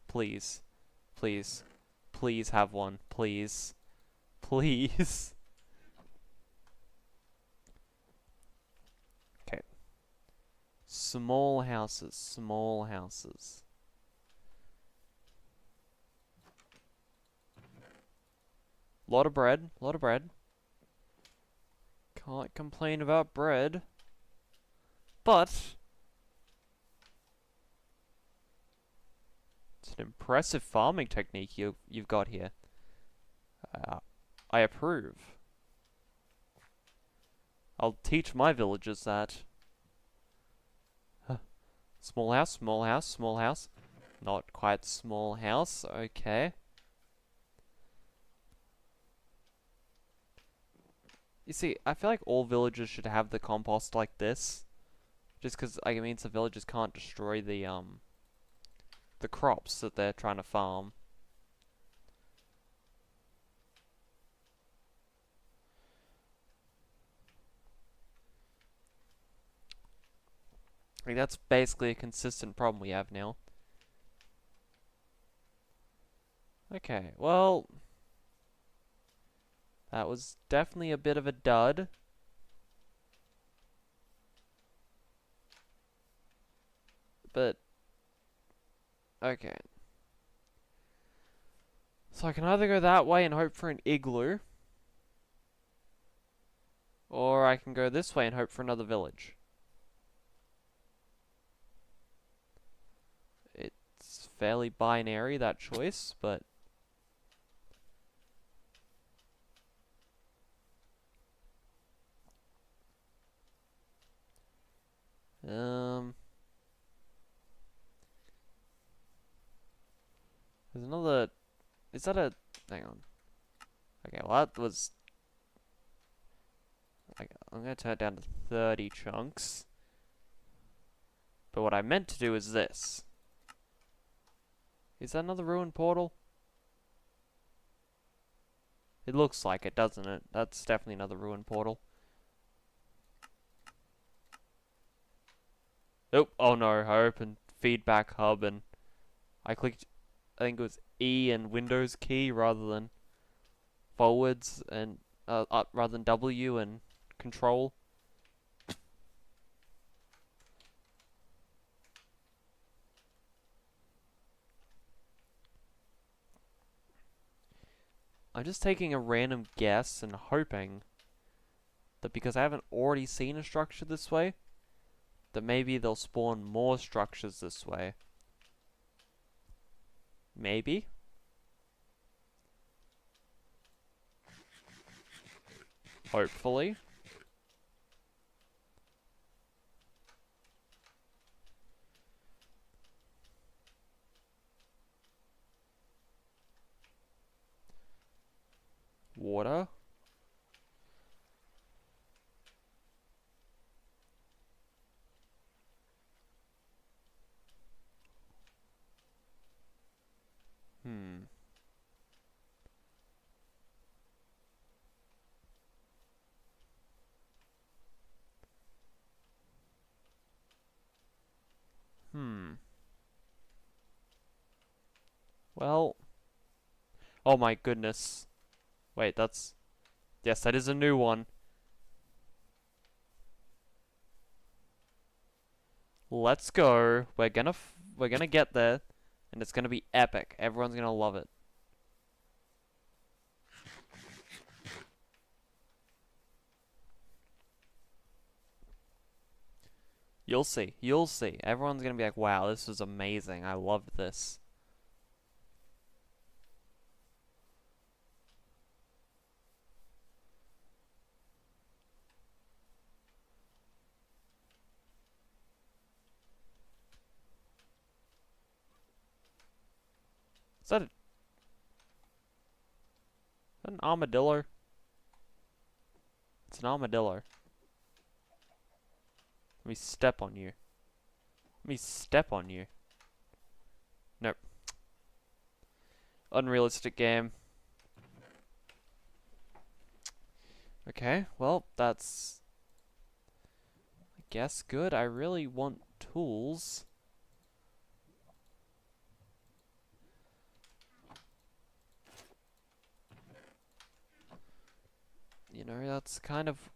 Please. Please. Please have one. Please. Please. Okay. Small houses. Small houses. Lot of bread. Lot of bread. Can't complain about bread. But... it's an impressive farming technique you've got here. I approve. I'll teach my villagers that. Small house, small house, small house. Not quite small house, okay. You see, I feel like all villagers should have the compost like this. Just because, I mean, so villagers can't destroy the crops that they're trying to farm. I mean, that's basically a consistent problem we have now. Okay, well... that was definitely a bit of a dud. But... okay. So I can either go that way and hope for an igloo. Or I can go this way and hope for another village. It's fairly binary, that choice, but... There's another... Is that a... Hang on. Okay, well that was... I'm gonna turn it down to 30 chunks. But what I meant to do is this. Is that another ruined portal? It looks like it, doesn't it? That's definitely another ruined portal. Oh no, I opened Feedback Hub and I clicked, I think it was E and Windows key rather than forwards and, rather than W and Control. I'm just taking a random guess and hoping that because I haven't already seen a structure this way, that maybe they'll spawn more structures this way. Maybe? Hopefully. Water. Hmm. Well. Oh my goodness. Wait, that's... Yes, that is a new one. Let's go. We're gonna get there. And it's gonna be epic. Everyone's gonna love it. You'll see. You'll see. Everyone's gonna be like, wow, this was amazing. I loved this. Is that an armadillo? It's an armadillo. Let me step on you. Let me step on you. Nope. Unrealistic game. Okay, well, that's... I guess good. I really want tools. You know, that's kind of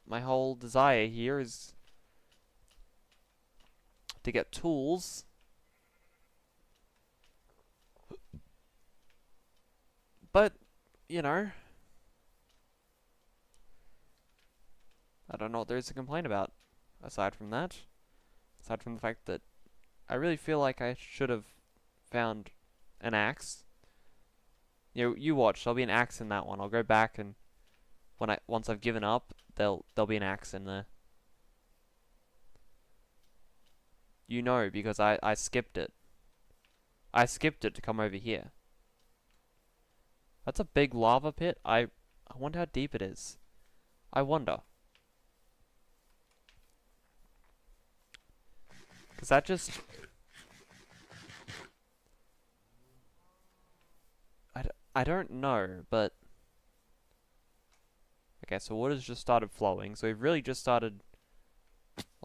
my whole desire here is to get tools. But, you know, I don't know what there is to complain about, aside from that. Aside from the fact that I really feel like I should have found an axe. You know, you watch, there'll be an axe in that one. I'll go back and once I've given up, there'll be an axe in there. You know, because I skipped it. I skipped it to come over here. That's a big lava pit. I wonder how deep it is. I wonder. Because that just... I don't know, but... Okay, so water's just started flowing, so we've really just started...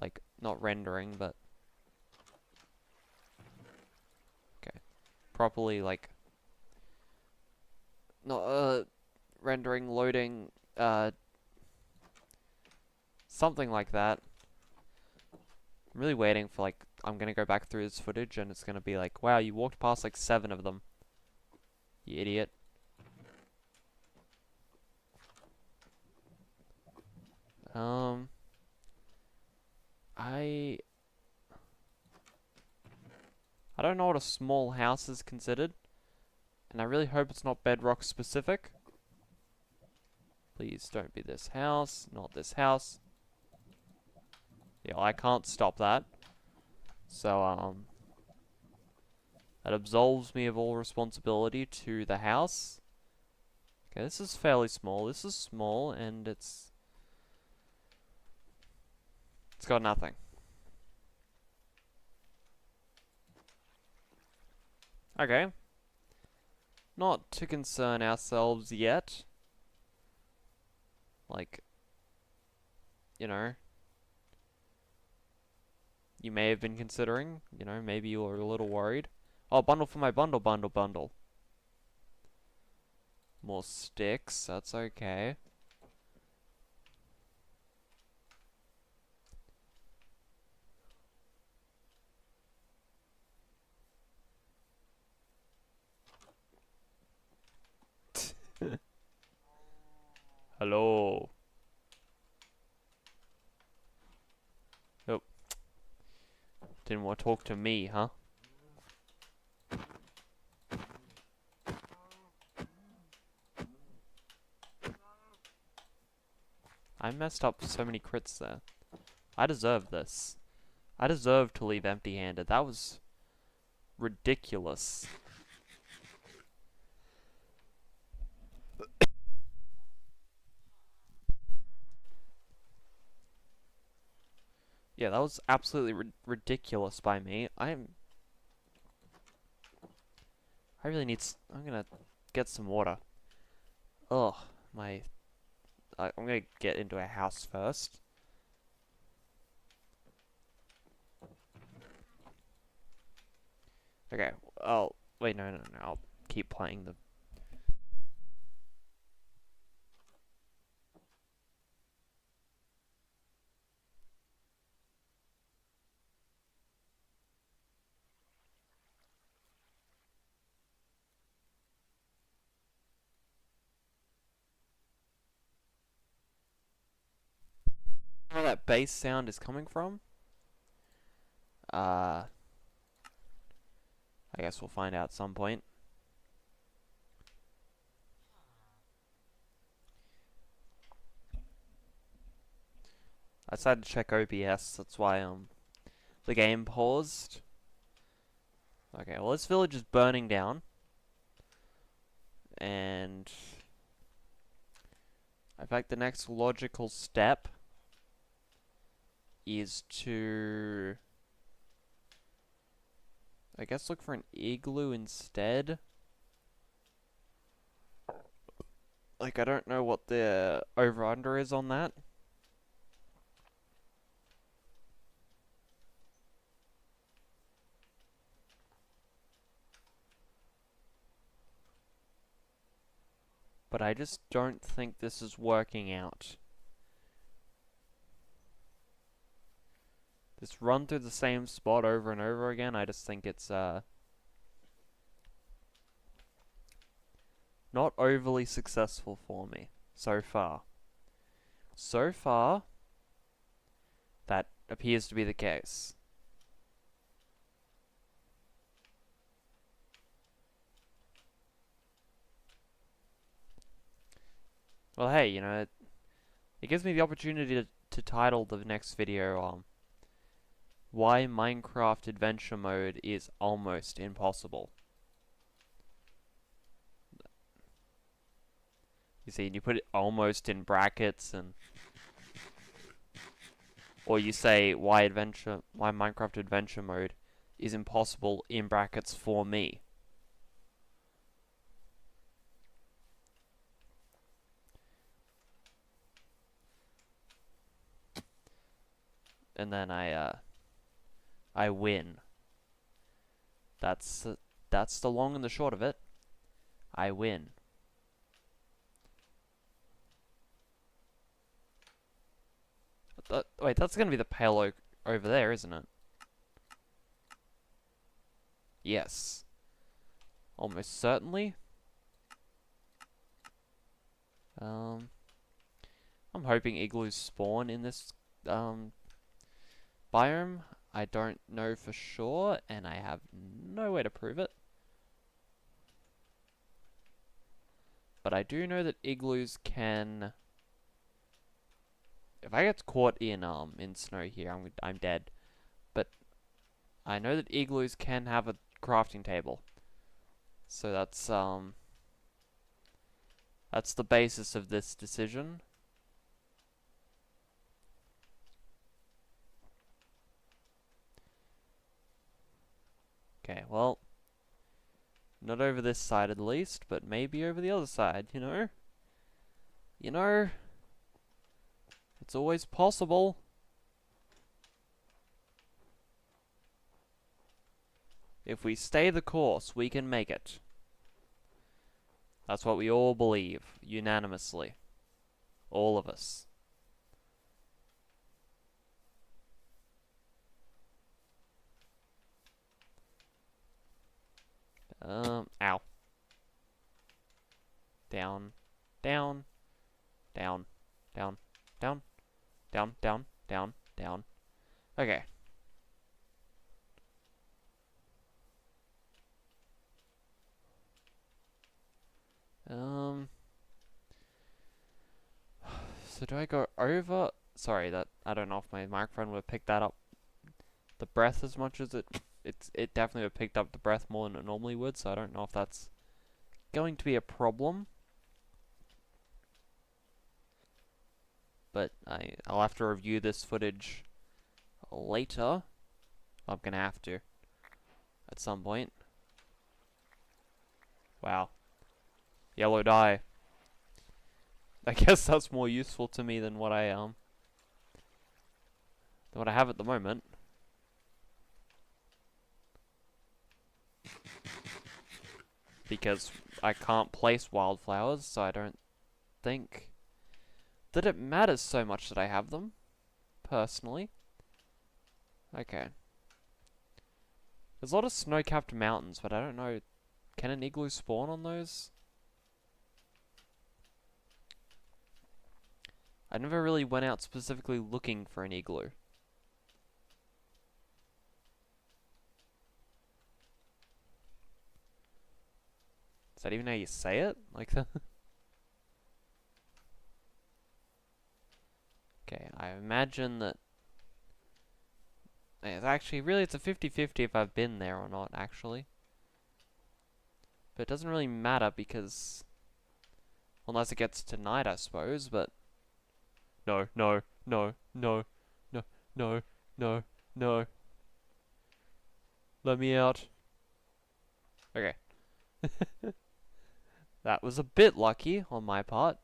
Like, not rendering, but... Okay. Properly, like... Not, rendering, loading, something like that. I'm really waiting for, like, I'm gonna go back through this footage and it's gonna be like, wow, you walked past like 7 of them. You idiot. I don't know what a small house is considered. And I really hope it's not Bedrock specific. Please don't be this house, not this house. Yeah, I can't stop that. So, That absolves me of all responsibility to the house. Okay, this is fairly small. This is small, and it's got nothing. Okay. Not to concern ourselves yet. Like, you know, you may have been considering, you know, maybe you were a little worried. Oh, bundle for my bundle. More sticks, that's okay. Hello. Oh. Didn't want to talk to me, huh? I messed up so many crits there. I deserve this. I deserve to leave empty-handed. That was ridiculous. Yeah, that was absolutely ridiculous by me. I really need. I'm gonna get some water. Ugh, I'm gonna get into a house first. Okay. Oh, wait, no. I'll keep playing the. Where that bass sound is coming from? I guess we'll find out at some point. I decided to check OBS, that's why the game paused. Okay, well this village is burning down. And in fact the next logical step is to, I guess, look for an igloo instead. Like, I don't know what the over-under is on that. But I just don't think this is working out. This run through the same spot over and over again, I just think it's, not overly successful for me so far. So far, that appears to be the case. Well, hey, you know, it gives me the opportunity to title the next video, Why Minecraft Adventure Mode is Almost Impossible. You see, you put it almost in brackets, and or you say why Minecraft Adventure Mode is impossible in brackets for me. And then I win. That's the long and the short of it. I win. Wait, that's gonna be the pale oak over there, isn't it? Yes. Almost certainly. I'm hoping igloos spawn in this biome. I don't know for sure, and I have no way to prove it. But I do know that igloos can. If I get caught in snow here, I'm dead. But I know that igloos can have a crafting table. So that's the basis of this decision. Okay, well, not over this side at least, but maybe over the other side, you know? You know, it's always possible. If we stay the course, we can make it. That's what we all believe, unanimously. All of us. Ow. Down, down, down, down, down, down, down, down, down. Okay. So do I go over? Sorry, that I don't know if my microphone would pick that up. The breath as much as it definitely would have picked up the breath more than it normally would, so I don't know if that's going to be a problem. But I'll have to review this footage later. I'm gonna have to at some point. Wow. Yellow dye. I guess that's more useful to me than what I have at the moment. Because I can't place wildflowers, so I don't think that it matters so much that I have them, personally. Okay. There's a lot of snow-capped mountains, but I don't know, can an igloo spawn on those? I never really went out specifically looking for an igloo. Is that even how you say it? Like that? Okay, I imagine that... It's actually, really, it's a 50-50 if I've been there or not, actually. But it doesn't really matter because... Unless it gets to night, I suppose, but... No, no, no, no, no, no, no, no. Let me out. Okay. That was a bit lucky on my part.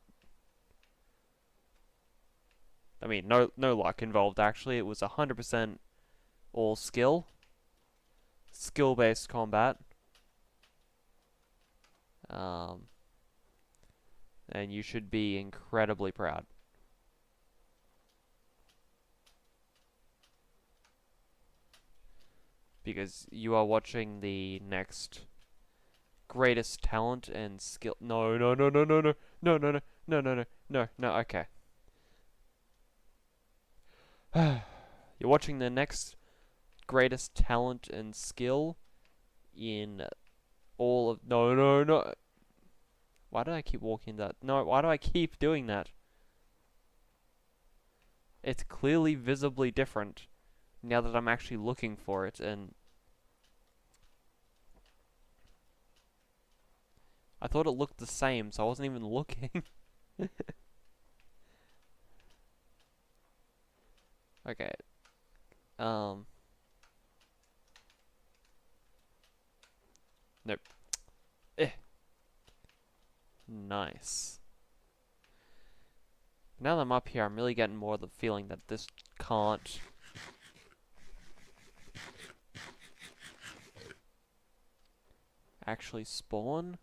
I mean, no luck involved, actually. It was 100% all skill. Skill-based combat. And you should be incredibly proud. Because you are watching the next greatest talent and skill. No, no, no, no, no, no, no, no, no, no, no, no, no, no, okay. You're watching the next greatest talent and skill in all of... No, no, no. Why do I keep walking that? No, why do I keep doing that? It's clearly visibly different now that I'm actually looking for it, and... I thought it looked the same, so I wasn't even looking. Okay. Nope. Nice. Now that I'm up here, I'm really getting more of the feeling that this can't... actually spawn.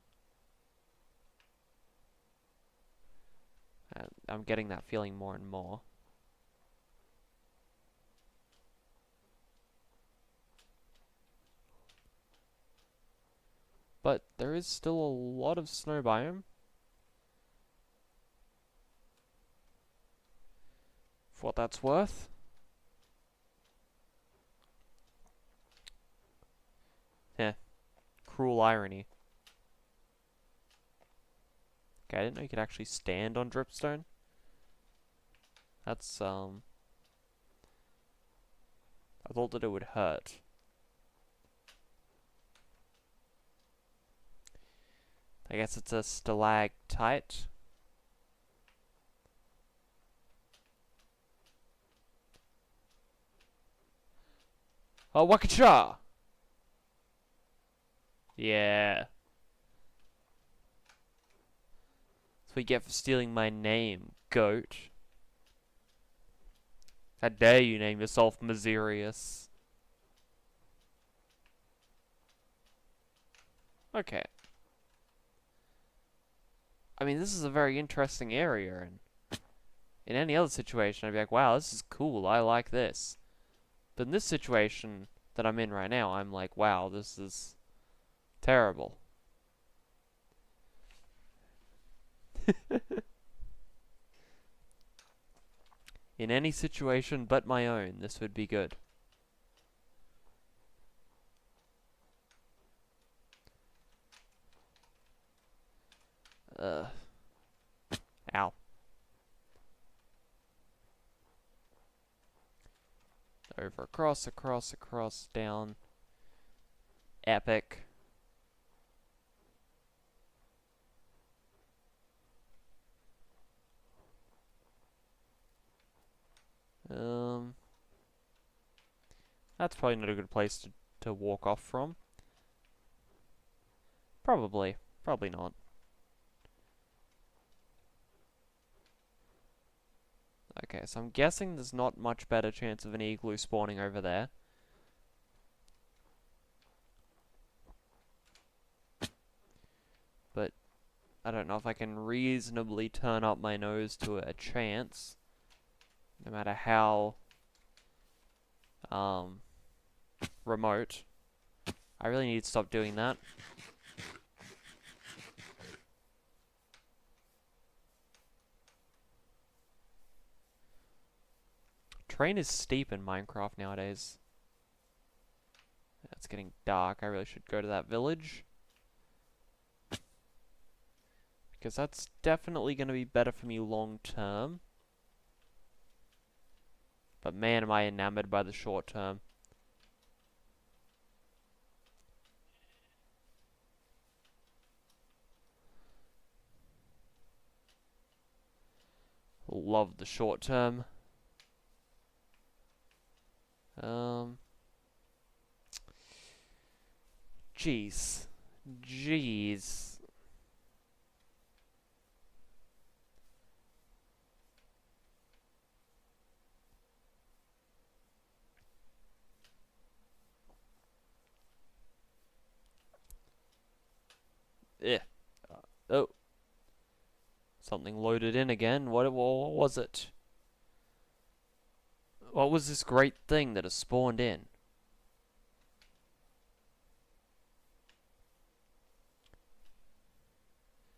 I'm getting that feeling more and more. But there is still a lot of snow biome. For what that's worth. Yeah. Cruel irony. Okay, I didn't know you could actually stand on dripstone. That's, I thought that it would hurt. I guess it's a stalactite. Oh, Wakacha! Yeah. That's what you get for stealing my name, goat. How dare you name yourself Mazirius? Okay. I mean, this is a very interesting area, and in any other situation, I'd be like, wow, this is cool, I like this. But in this situation that I'm in right now, I'm like, wow, this is terrible. In any situation but my own, this would be good. Ow. Over, across, across, across, down. Epic. That's probably not a good place to walk off from. Probably. Probably not. Okay, so I'm guessing there's not much better chance of an igloo spawning over there. But I don't know if I can reasonably turn up my nose to a chance. No matter how remote. I really need to stop doing that. Terrain is steep in Minecraft nowadays. It's getting dark. I really should go to that village. Because that's definitely going to be better for me long term. But man, am I enamored by the short term. Love the short term. Jeez. Jeez. Eh. Oh. Something loaded in again. What was it? What was this great thing that has spawned in?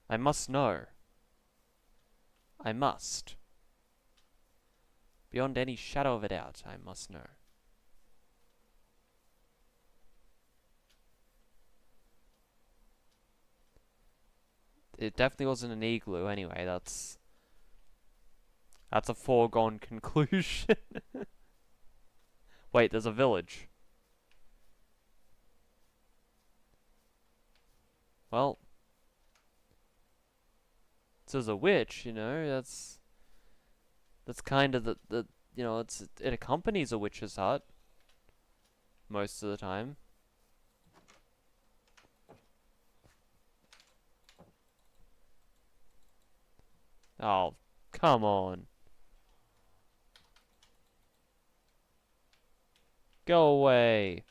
I must know. I must. Beyond any shadow of a doubt, I must know. It definitely wasn't an igloo anyway, that's a foregone conclusion. Wait, there's a village. Well, so there's a witch, you know, that's kind of the you know, it accompanies a witch's hut most of the time. Oh, come on. Go away.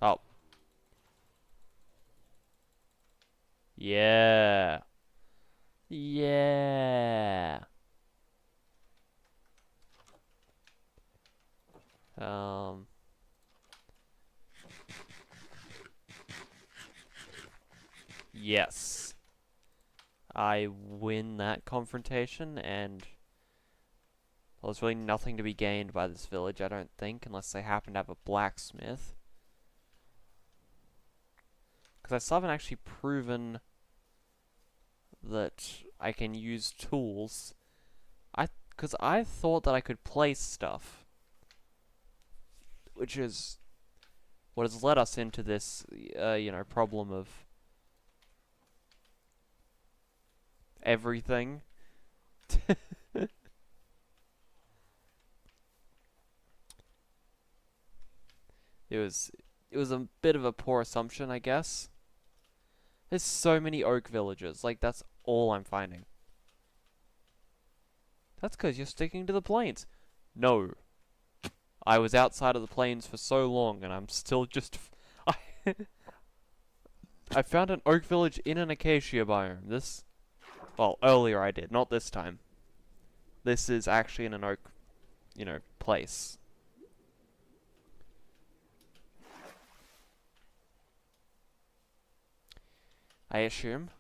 Oh. Yeah. Yeah. Yes. I win that confrontation, and well, there's really nothing to be gained by this village, I don't think, unless they happen to have a blacksmith. Because I still haven't actually proven that I can use tools. Because I thought that I could place stuff, which is what has led us into this, you know, problem of everything. It was a bit of a poor assumption, I guess. There's so many oak villages. Like, that's all I'm finding. That's because you're sticking to the plains. No. I was outside of the plains for so long, and I'm still just... I found an oak village in an acacia biome. This... Well, earlier I did, not this time. This is actually in an oak, you know, place. I assume.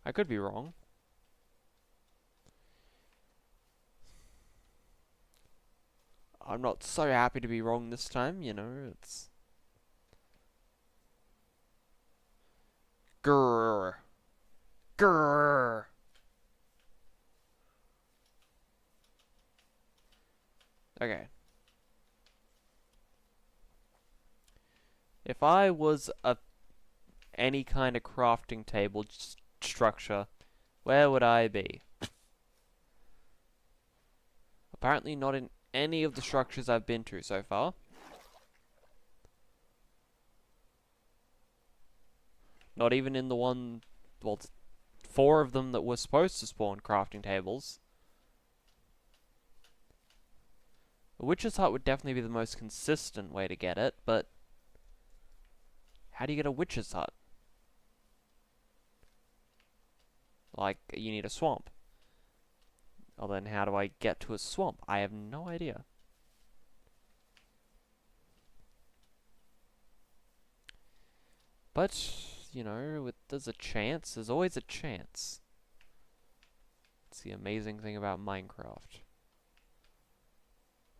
I could be wrong. I'm not so happy to be wrong this time, you know, it's... Grrr. Grrr. Okay. If I was any kind of crafting table structure, where would I be? Apparently not in any of the structures I've been to so far. Not even in the one, well, 4 of them that were supposed to spawn crafting tables. A witch's hut would definitely be the most consistent way to get it, but how do you get a witch's hut? Like, you need a swamp. Well, then how do I get to a swamp? I have no idea. But, you know, there's a chance. There's always a chance. It's the amazing thing about Minecraft.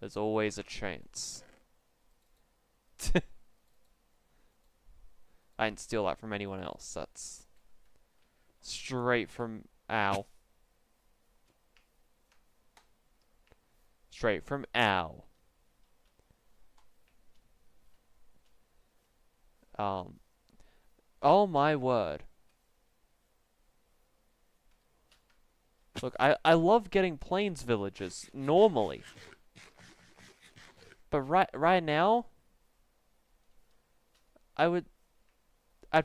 There's always a chance. I didn't steal that from anyone else. That's straight from... Ow. Straight from Ow. Oh my word. Look, I love getting plains villages, normally. But right now, I'd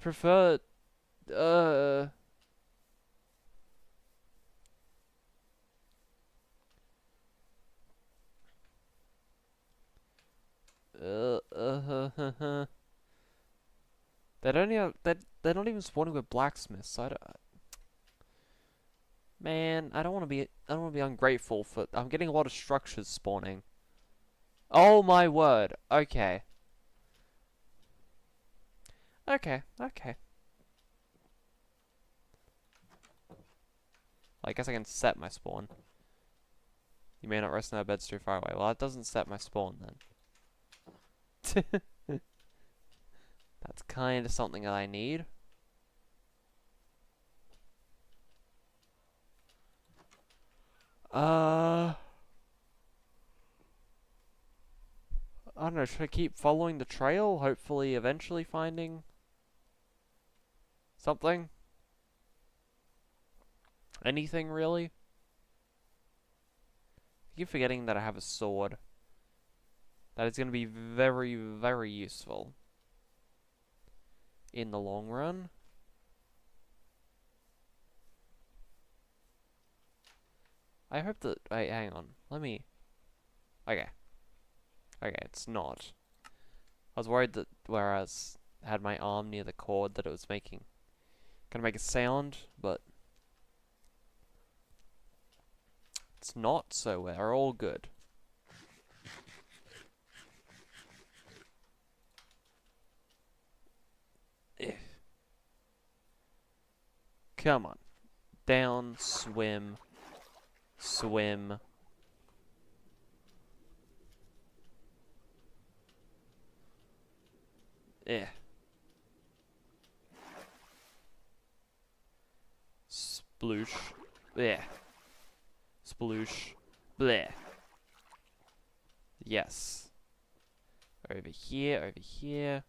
prefer, they don't even, they're not even spawning with blacksmiths, so man, I don't want to be ungrateful for, I'm getting a lot of structures spawning. Oh my word, okay. Okay. I guess I can set my spawn. You may not rest in our beds too far away. Well, that doesn't set my spawn then. That's kind of something that I need. I don't know, should I keep following the trail? Hopefully, eventually finding something? Anything, really? I keep forgetting that I have a sword. That is going to be very, very useful in the long run. I hope that... Wait, hang on. Let me... Okay. Okay, it's not. I was worried that whereas I had my arm near the cord that it was gonna make a sound, but it's not, so we're all good. Come on. Down, swim, swim. Sploosh. Bleh. Sploosh. Bleh. Yes. Over here, over here.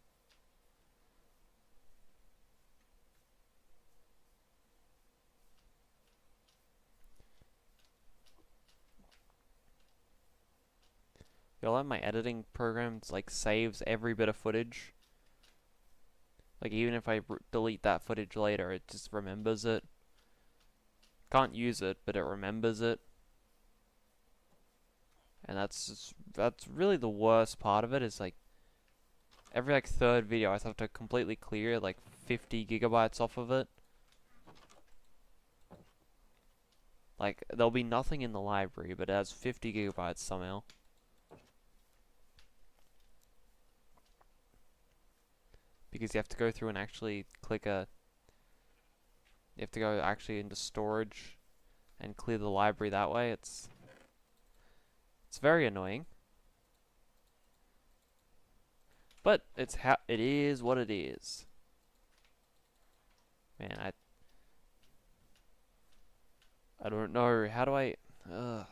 Feel like my editing program like saves every bit of footage. Like even if I delete that footage later, it just remembers it. Can't use it, but it remembers it. And that's really the worst part of it, is like every like third video I have to completely clear like 50 gigabytes off of it. Like there'll be nothing in the library, but it has 50 gigabytes somehow. Because you have to go through and actually click a... You have to go actually into storage and clear the library that way. It's very annoying. But it is what it is. Man, I don't know. How do I... Ugh.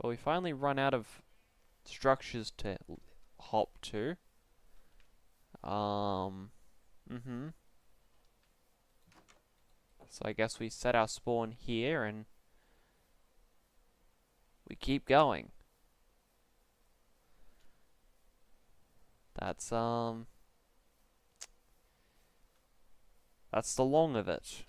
Well, we finally run out of structures to hop to. So I guess we set our spawn here and we keep going. That's the long of it.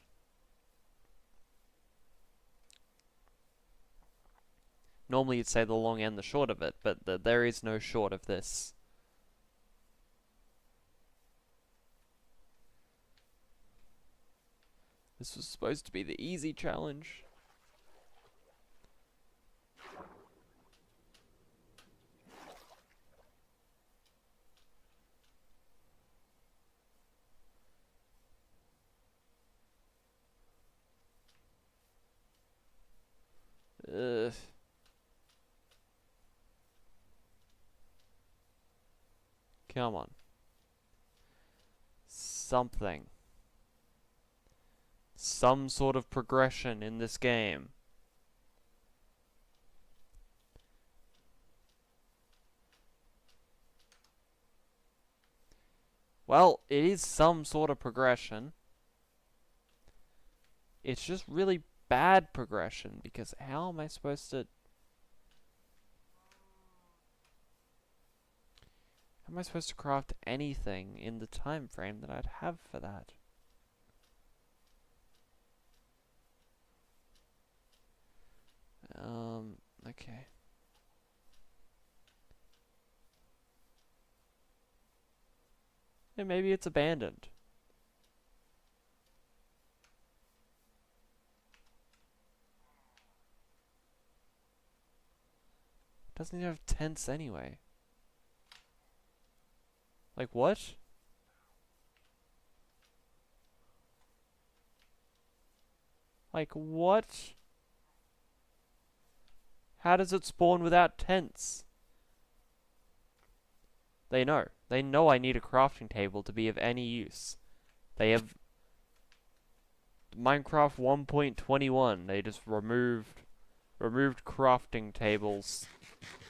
Normally you'd say the long and the short of it, but there is no short of this. This was supposed to be the easy challenge. Ugh. Come on. Something. Some sort of progression in this game. Well, it is some sort of progression. It's just really bad progression, because how am I supposed to... How am I supposed to craft anything in the time frame that I'd have for that? Okay. Yeah, maybe it's abandoned. It doesn't even have tents anyway. Like what? Like what? How does it spawn without tents? They know. They know I need a crafting table to be of any use. They have... Minecraft 1.21. They just removed crafting tables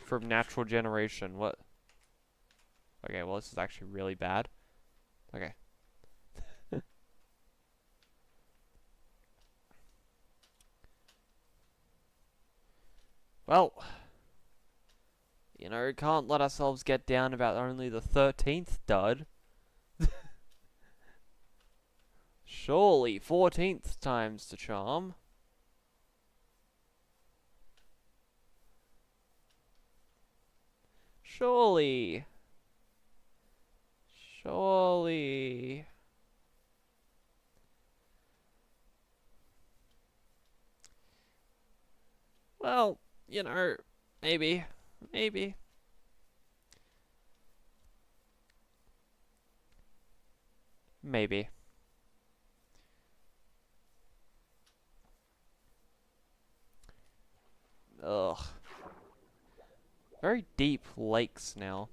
from natural generation. What? Okay, well this is actually really bad. Okay. Well, you know, can't let ourselves get down about only the 13th dud. Surely 14th time's the charm. Surely. Surely. Well, you know, maybe. Maybe. Maybe. Ugh. Very deep lakes now.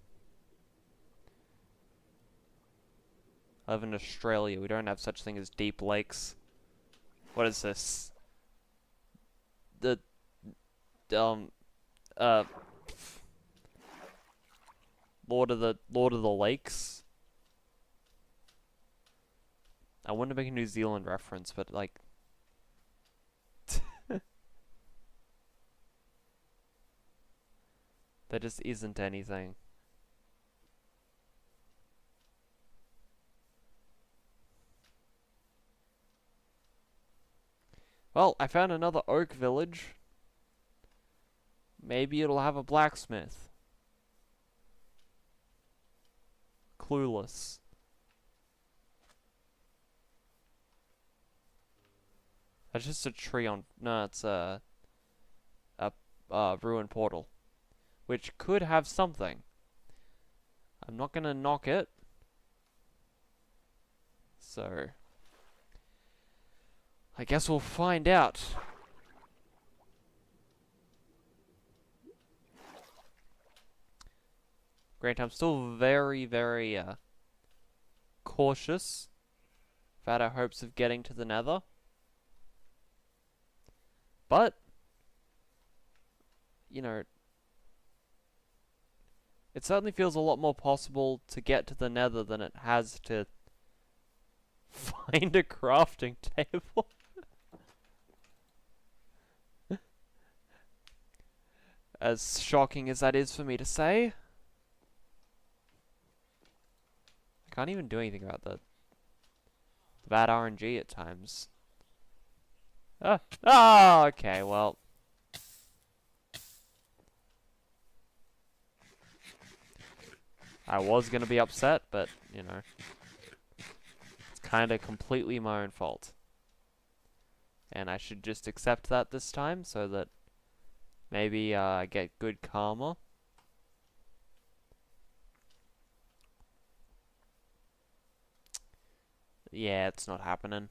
I live in Australia. We don't have such thing as deep lakes. What is this? The Lord of the Lakes. I wanted to make a New Zealand reference, but like there just isn't anything. Well, I found another oak village. Maybe it'll have a blacksmith. Clueless. That's just a tree on... No, it's a ruined portal. Which could have something. I'm not gonna knock it. So... I guess we'll find out. Grant, I'm still very, very, cautious about our hopes of getting to the Nether. But, you know, it certainly feels a lot more possible to get to the Nether than it has to find a crafting table. As shocking as that is for me to say. I can't even do anything about the bad RNG at times. Ah, okay, well. I was gonna be upset, but, you know. It's kinda completely my own fault. And I should just accept that this time, so that maybe I get good karma. Yeah, it's not happening.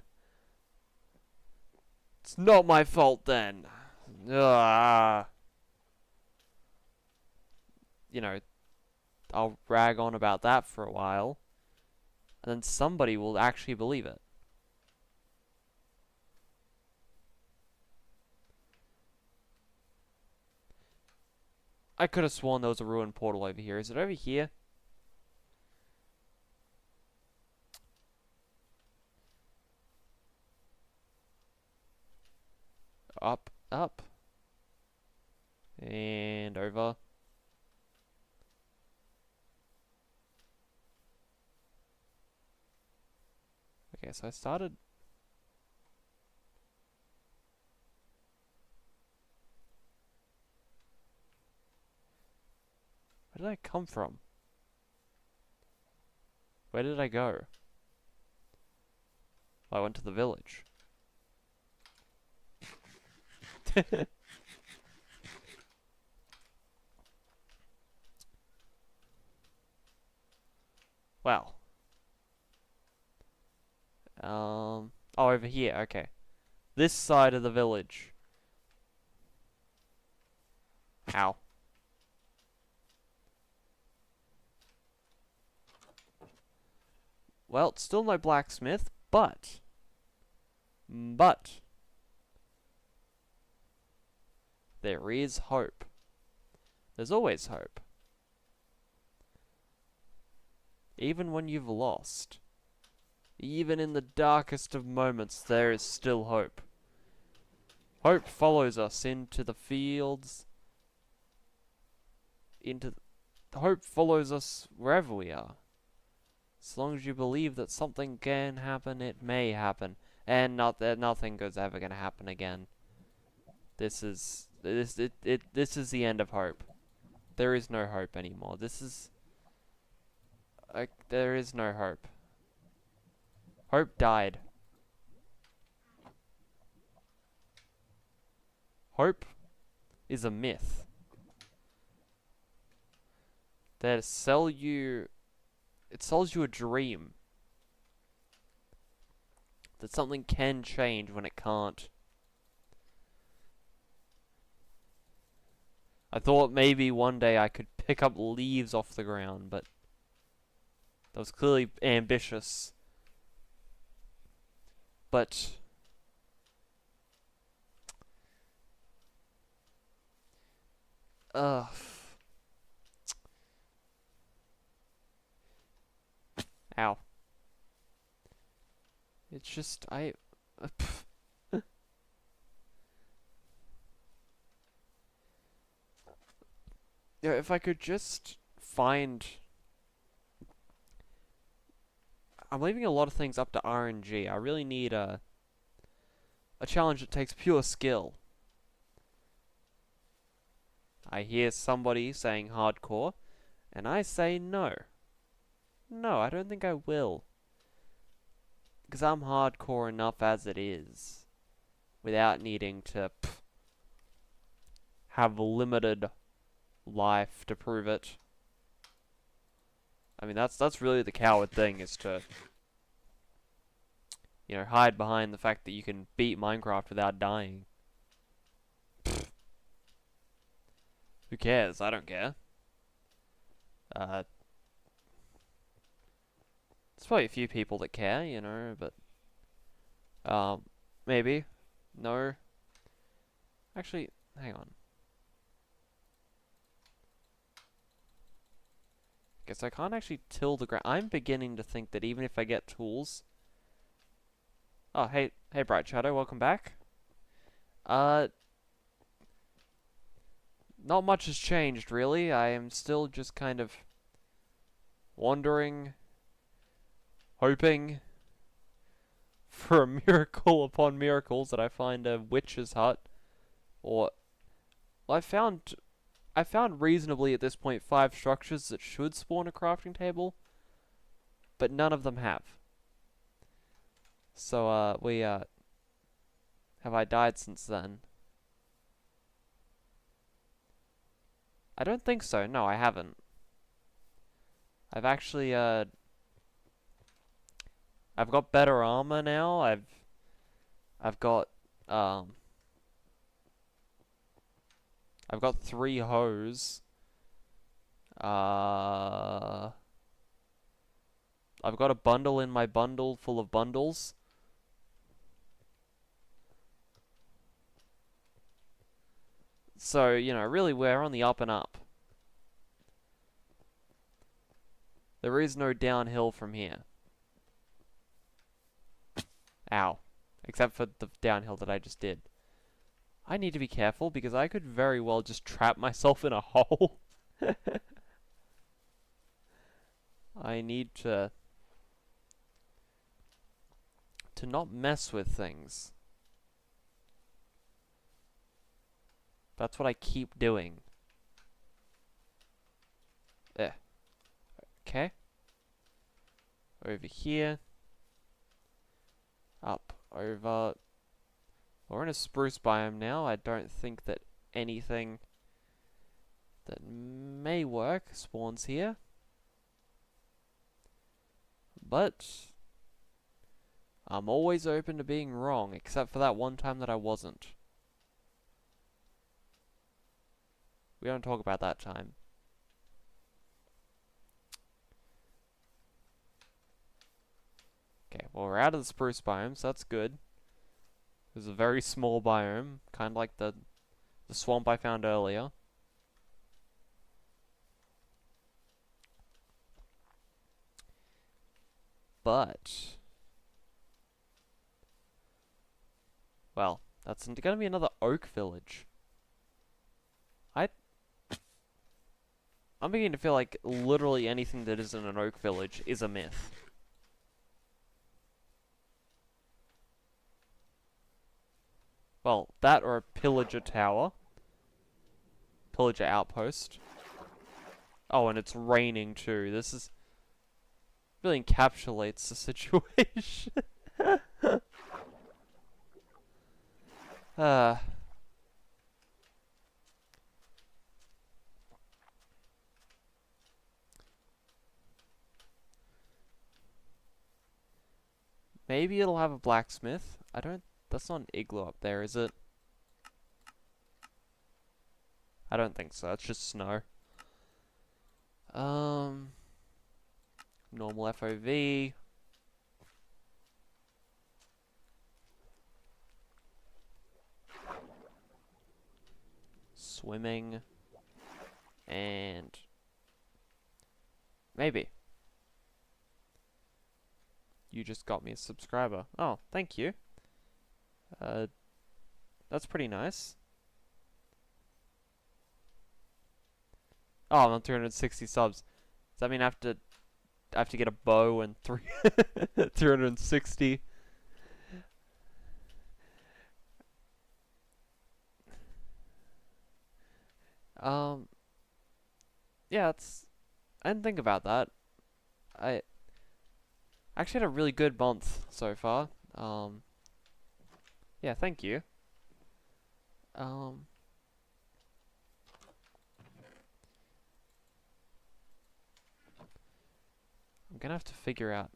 It's not my fault then. Ugh. You know, I'll rag on about that for a while, and then somebody will actually believe it. I could have sworn there was a ruined portal over here. Is it over here? Up, up. And over. Okay, so I started... Where did I come from? Where did I go? I went to the village. Well. Oh, over here, okay. This side of the village. Ow. Well, it's still no blacksmith, but... there is hope. There's always hope. Even when you've lost. Even in the darkest of moments, there is still hope. Hope follows us into the fields. Hope follows us wherever we are. As long as you believe that something can happen, it may happen. And not that nothing is ever gonna happen again. This is the end of hope. There is no hope anymore. There is no hope. Hope died. Hope is a myth. It sells you a dream. That something can change when it can't. I thought maybe one day I could pick up leaves off the ground, but that was clearly ambitious. But Ow. It's just, yeah, if I could just find... I'm leaving a lot of things up to RNG. I really need a challenge that takes pure skill. I hear somebody saying hardcore, and I say no. No, I don't think I will. Because I'm hardcore enough as it is. Without needing to have limited life to prove it. I mean, that's really the coward thing, is to, you know, hide behind the fact that you can beat Minecraft without dying. Who cares? I don't care. There's probably a few people that care, you know, but maybe. No. Actually, hang on. Guess I can't actually till the ground. I'm beginning to think that even if I get tools... Oh, hey, Bright Shadow, welcome back. Not much has changed, really. I am still just kind of wandering, hoping for a miracle upon miracles that I find a witch's hut, or... Well, I found reasonably at this point 5 structures that should spawn a crafting table, but none of them have. So, have I died since then? I don't think so. No, I haven't. I've actually, I've got better armor now. I've got 3 hoes. I've got a bundle in my bundle full of bundles. So, you know, really we're on the up and up. There is no downhill from here. Ow. Except for the downhill that I just did. I need to be careful because I could very well just trap myself in a hole. I need to not mess with things. That's what I keep doing. There. Okay. Over here. Up. Over. We're in a spruce biome now. I don't think that anything that may work spawns here. But I'm always open to being wrong, except for that one time that I wasn't. We don't talk about that time. Okay, well, we're out of the spruce biome, so that's good. It was a very small biome, kind of like the swamp I found earlier. But... well, that's going to be another oak village. I'm beginning to feel like literally anything that isn't an oak village is a myth. Well, that or a pillager tower. Pillager outpost. Oh, and it's raining too. This is... really encapsulates the situation. Maybe it'll have a blacksmith. That's not an igloo up there, is it? I don't think so. It's just snow. Normal FOV. Swimming. And... maybe. You just got me a subscriber. Oh, thank you. That's pretty nice. Oh, I'm on 260 subs. Does that mean I have to get a bow and 360? Um, yeah, I didn't think about that. I actually had a really good month so far. Yeah, thank you. Um, I'm gonna have to figure out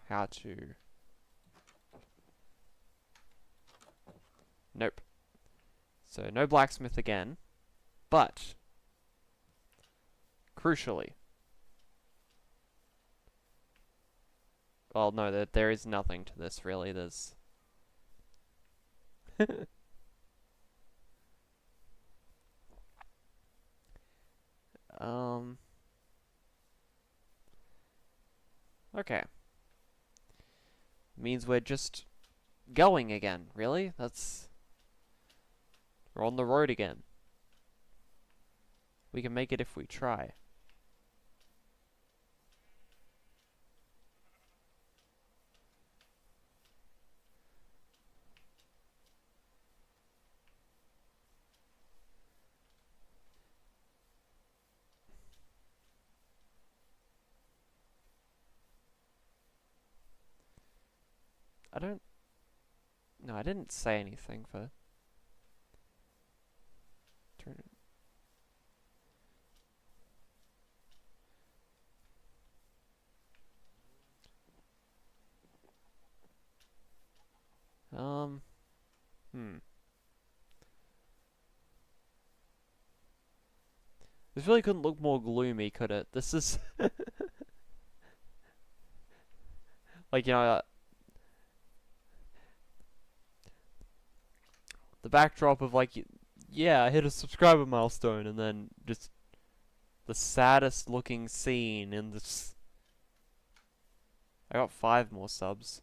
how to... Nope. So, no blacksmith again. But, crucially... Well, no, there is nothing to this, really. There's... Okay. Means we're just going again, really? We're on the road again. We can make it if we try. I don't... No, I didn't say anything for... Turn it... Hmm. This really couldn't look more gloomy, could it? This is... like, you know, the backdrop of, like, yeah, I hit a subscriber milestone, and then just the saddest looking scene in this... I got 5 more subs.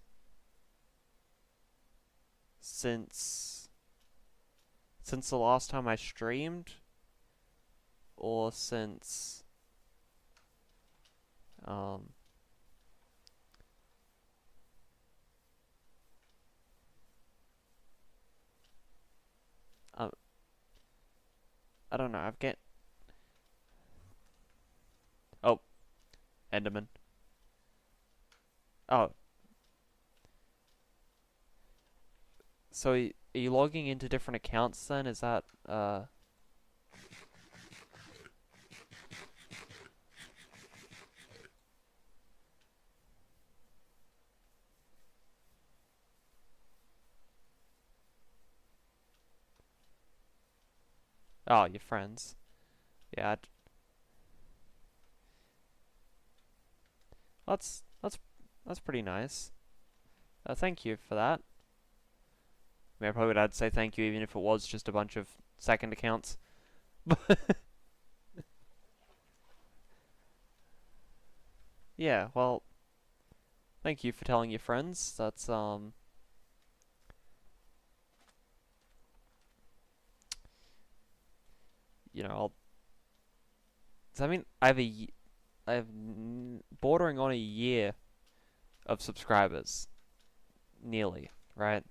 Since the last time I streamed? Or since... I don't know, Oh, Enderman. Oh. So, are you logging into different accounts then? Is that, Oh, your friends. Yeah, that's pretty nice. Thank you for that. I mean, I probably would say thank you even if it was just a bunch of second accounts. Yeah, well, thank you for telling your friends. That's, you know, I mean, I have bordering on a year of subscribers. Nearly, right?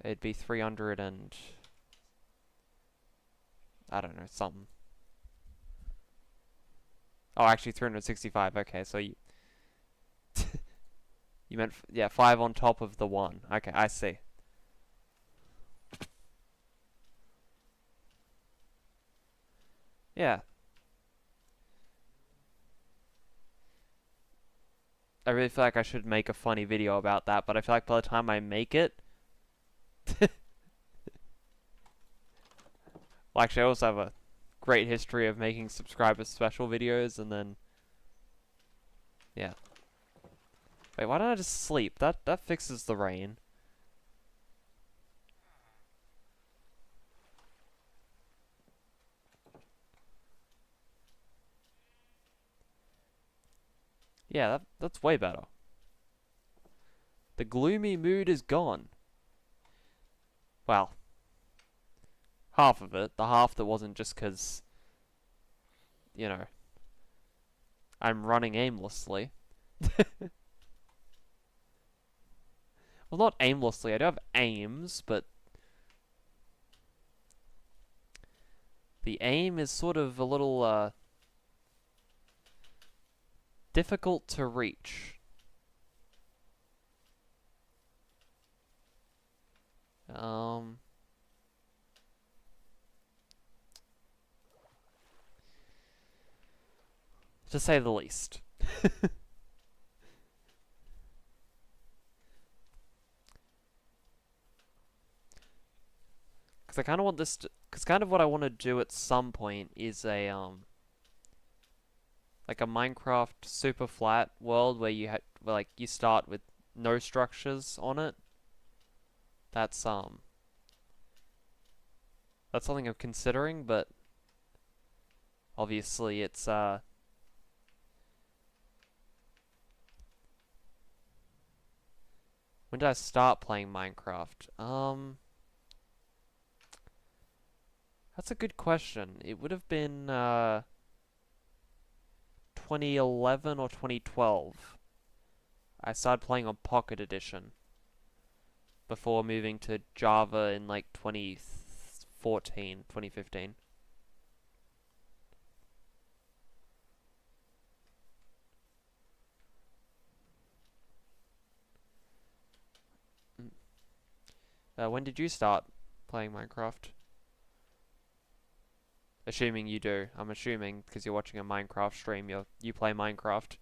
It'd be 300 and... I don't know, something. Oh, actually 365, okay, so you... you meant, yeah, 5 on top of the 1. Okay, I see. Yeah. I really feel like I should make a funny video about that, but I feel like by the time I make it... Well, actually, I also have a great history of making subscriber special videos, and then... Yeah. Wait, why don't I just sleep? That fixes the rain. Yeah, that's way better. The gloomy mood is gone. Well, half of it. The half that wasn't just 'cause, you know, I'm running aimlessly. Well, not aimlessly. I do have aims, but the aim is sort of a little, difficult to reach. To say the least. Because I kind of want this to... Because kind of what I want to do at some point is like a Minecraft super flat world where where, like, you start with no structures on it. That's something I'm considering, but obviously it's when did I start playing Minecraft? That's a good question. It would have been 2011 or 2012. I started playing on Pocket Edition before moving to Java in like 2014, 2015. When did you start playing Minecraft? Assuming you do. I'm assuming because you're watching a Minecraft stream, you play Minecraft.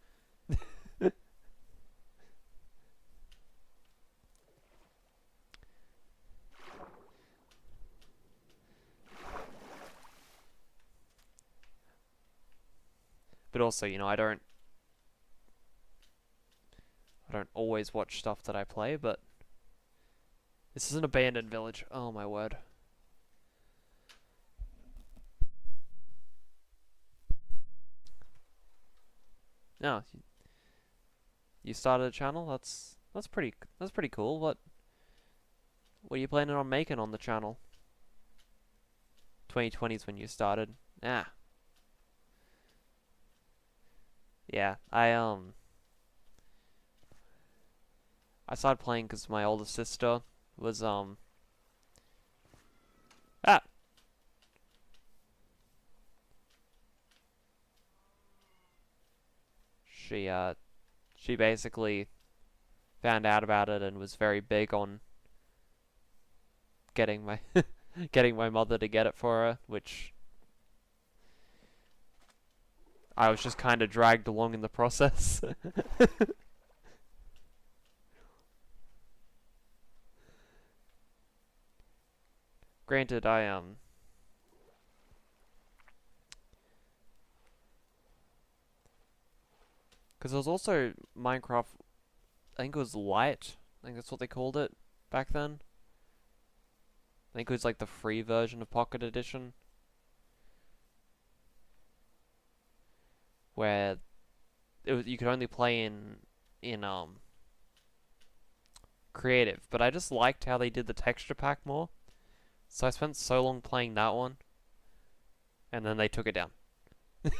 But also, you know, I don't always watch stuff that I play, but this is an abandoned village. Oh my word. No, you started a channel? That's pretty cool. What are you planning on making on the channel? 2020 is when you started. Ah. Yeah, I started playing because my older sister was ah she she basically found out about it and was very big on getting my getting my mother to get it for her, which I was just kind of dragged along in the process. Granted, because there was also Minecraft. I think it was Lite. I think that's what they called it back then. I think it was like the free version of Pocket Edition, where you could only play in creative. But I just liked how they did the texture pack more, so I spent so long playing that one, and then they took it down. Don't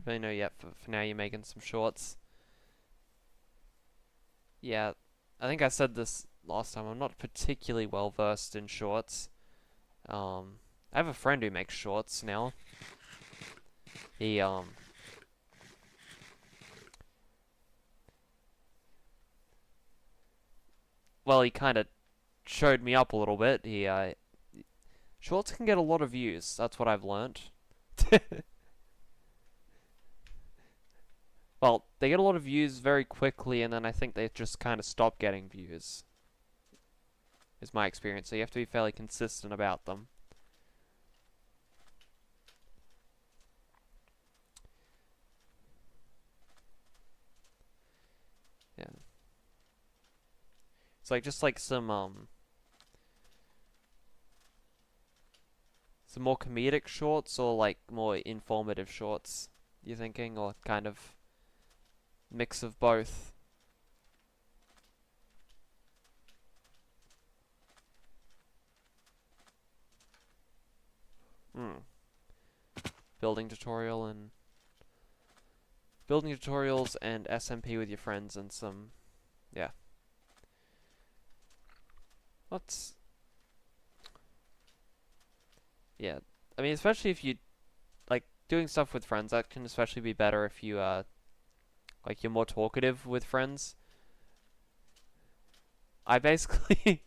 really know yet. For now, you're making some shorts. Yeah, I think I said this last time. I'm not particularly well versed in shorts. I have a friend who makes shorts now. He well, he kind of showed me up a little bit. Shorts can get a lot of views. That's what I've learnt. Well, they get a lot of views very quickly, and then I think they just kind of stop getting views. Is my experience. So you have to be fairly consistent about them. Yeah. It's like just like some Some more comedic shorts or like more informative shorts, you thinking? Or kind of mix of both? Hmm. Building tutorial and building tutorials and SMP with your friends and some, yeah. What's, yeah. I mean, especially if you like doing stuff with friends, that can especially be better if you like you're more talkative with friends. I basically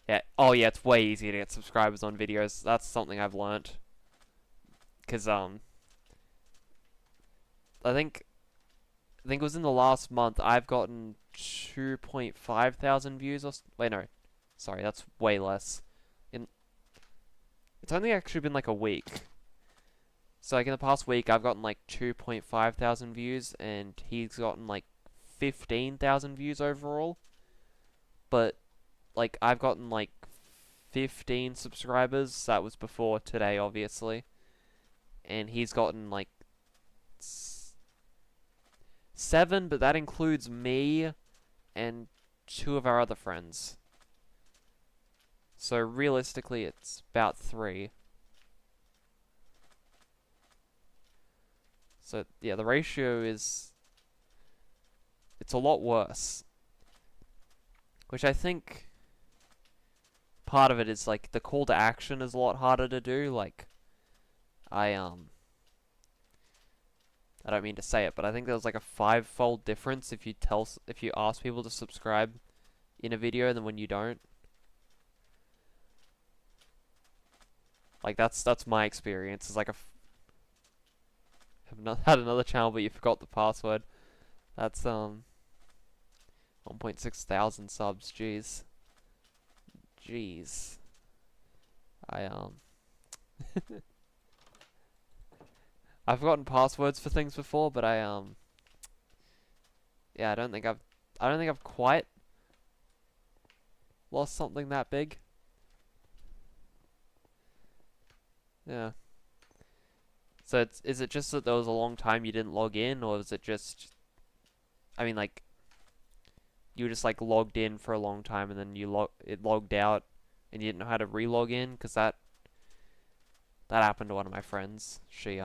yeah, oh yeah, it's way easier to get subscribers on videos. That's something I've learnt. Cause I think it was in the last month I've gotten 2.5 thousand views or wait no, sorry, that's way less. In It's only actually been like a week. So like in the past week I've gotten like 2.5 thousand views and he's gotten like 15,000 views overall. But like I've gotten like 15 subscribers. That was before today, obviously. And he's gotten like 7, but that includes me and 2 of our other friends. So realistically, it's about 3. So yeah, the ratio is it's a lot worse. Which I think part of it is like the call to action is a lot harder to do. Like I don't mean to say it, but I think there's like a 5-fold difference if you ask people to subscribe in a video than when you don't. Like that's my experience. It's like have not had another channel, but you forgot the password. That's 1.6 thousand subs. Jeez. I I've forgotten passwords for things before, but yeah, I don't think I've quite lost something that big. Yeah. So is it just that there was a long time you didn't log in, or is it just, I mean, like, you were just like logged in for a long time and then it logged out and you didn't know how to re-log in? Because that happened to one of my friends. She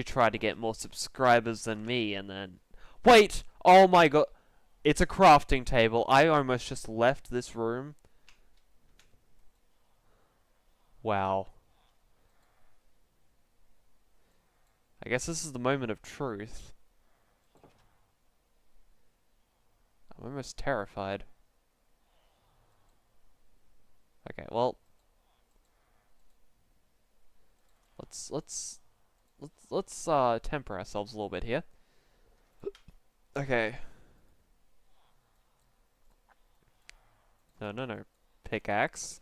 tried to get more subscribers than me and then wait, oh my god, it's a crafting table. I almost just left this room. Wow. I guess this is the moment of truth. I'm almost terrified. Okay, well, let's temper ourselves a little bit here. Okay. No. Pickaxe.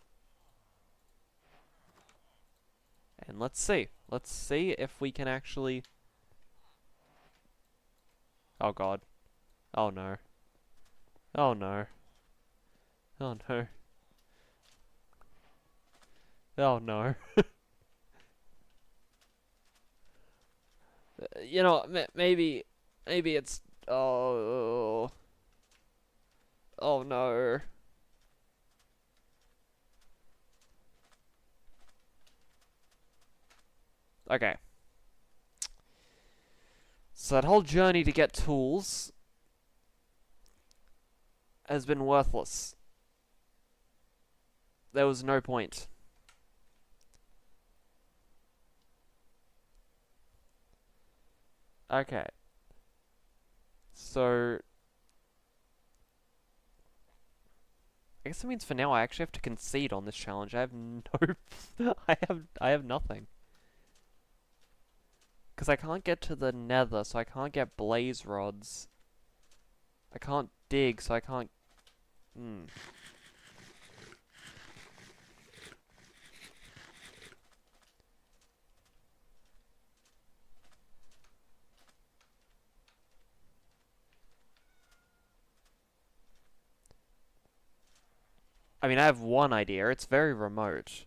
And let's see. Let's see if we can actually... Oh god. Oh no. Oh no. Oh no. Oh no. You know, maybe it's... Oh... Oh no. Okay. So that whole journey to get tools has been worthless. There was no point. Okay. So... I guess that means for now I actually have to concede on this challenge. I have no... I have nothing. Because I can't get to the nether, so I can't get blaze rods. I can't dig, so I can't... I mean, I have one idea. It's very remote.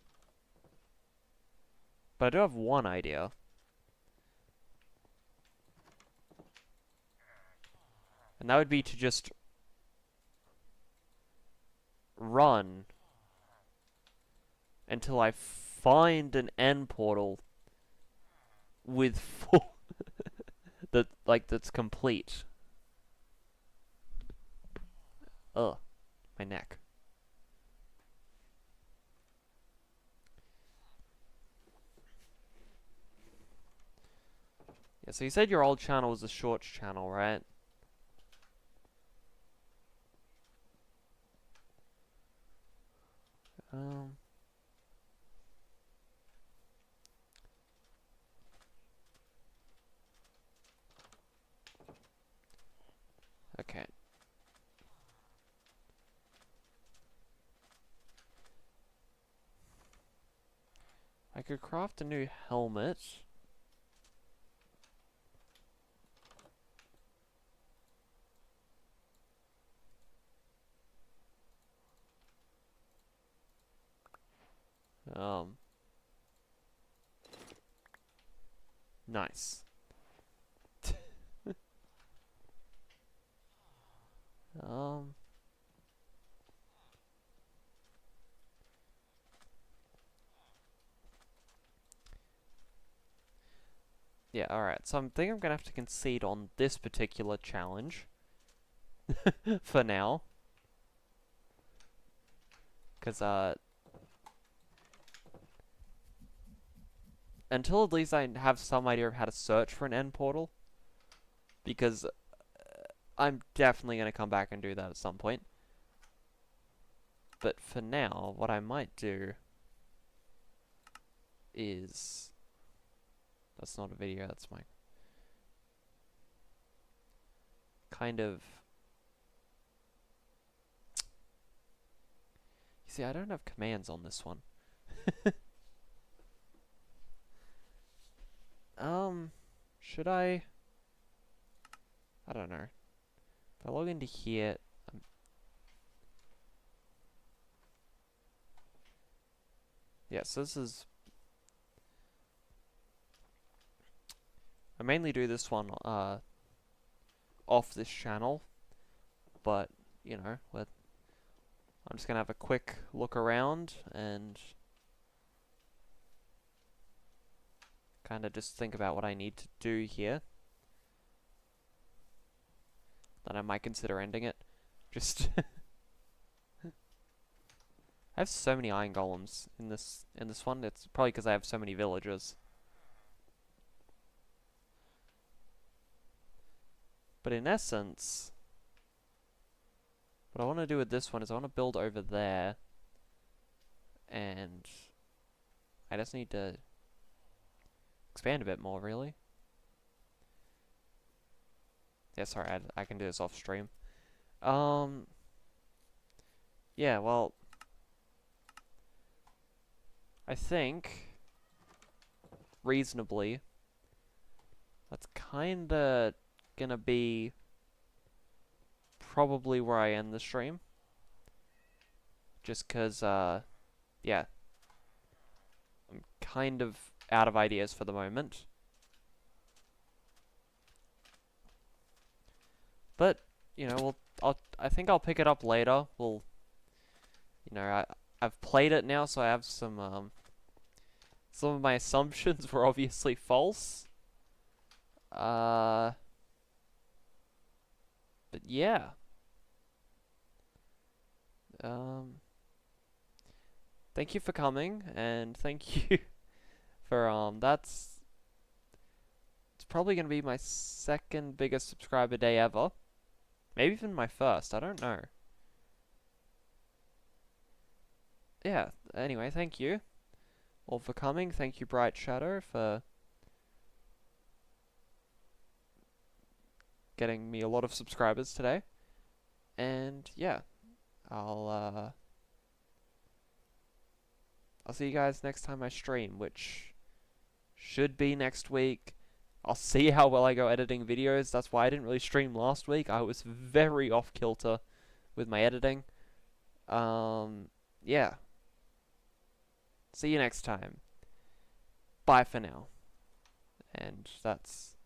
But I do have one idea. And that would be to just run until I find an end portal with full that's complete. Ugh, my neck. Yeah, so you said your old channel was a shorts channel, right? Um. Okay. I could craft a new helmet. Nice. Um. Yeah, alright. So I think I'm gonna have to concede on this particular challenge. For now. Because, until at least I have some idea of how to search for an end portal. Because I'm definitely going to come back and do that at some point. But for now, what I might do is... That's not a video, that's my... kind of... You see, I don't have commands on this one. Should I... I don't know. If I log into here... yeah, so this is... I mainly do this one, off this channel. But, you know, I'm just gonna have a quick look around and... kind of just think about what I need to do here. Then I might consider ending it. Just... I have so many iron golems in this one. It's probably because I have so many villagers. But in essence, what I want to do with this one is I want to build over there. And I just need to expand a bit more, really. Yeah, sorry, I can do this off stream. Yeah, well, I think, reasonably, that's kinda gonna be probably where I end the stream. Just 'cause, yeah, I'm kind of out of ideas for the moment. But, you know, I think I'll pick it up later. You know, I've played it now, so I have some of my assumptions were obviously false. But yeah. Thank you for coming, and thank you for, it's probably gonna be my second biggest subscriber day ever. Maybe even my first, I don't know. Yeah, anyway, thank you all for coming. Thank you, Bright Shadow, for getting me a lot of subscribers today. And yeah, I'll see you guys next time I stream, which should be next week. I'll see how well I go editing videos. That's why I didn't really stream last week. I was very off kilter with my editing. yeah. See you next time. Bye for now. And that's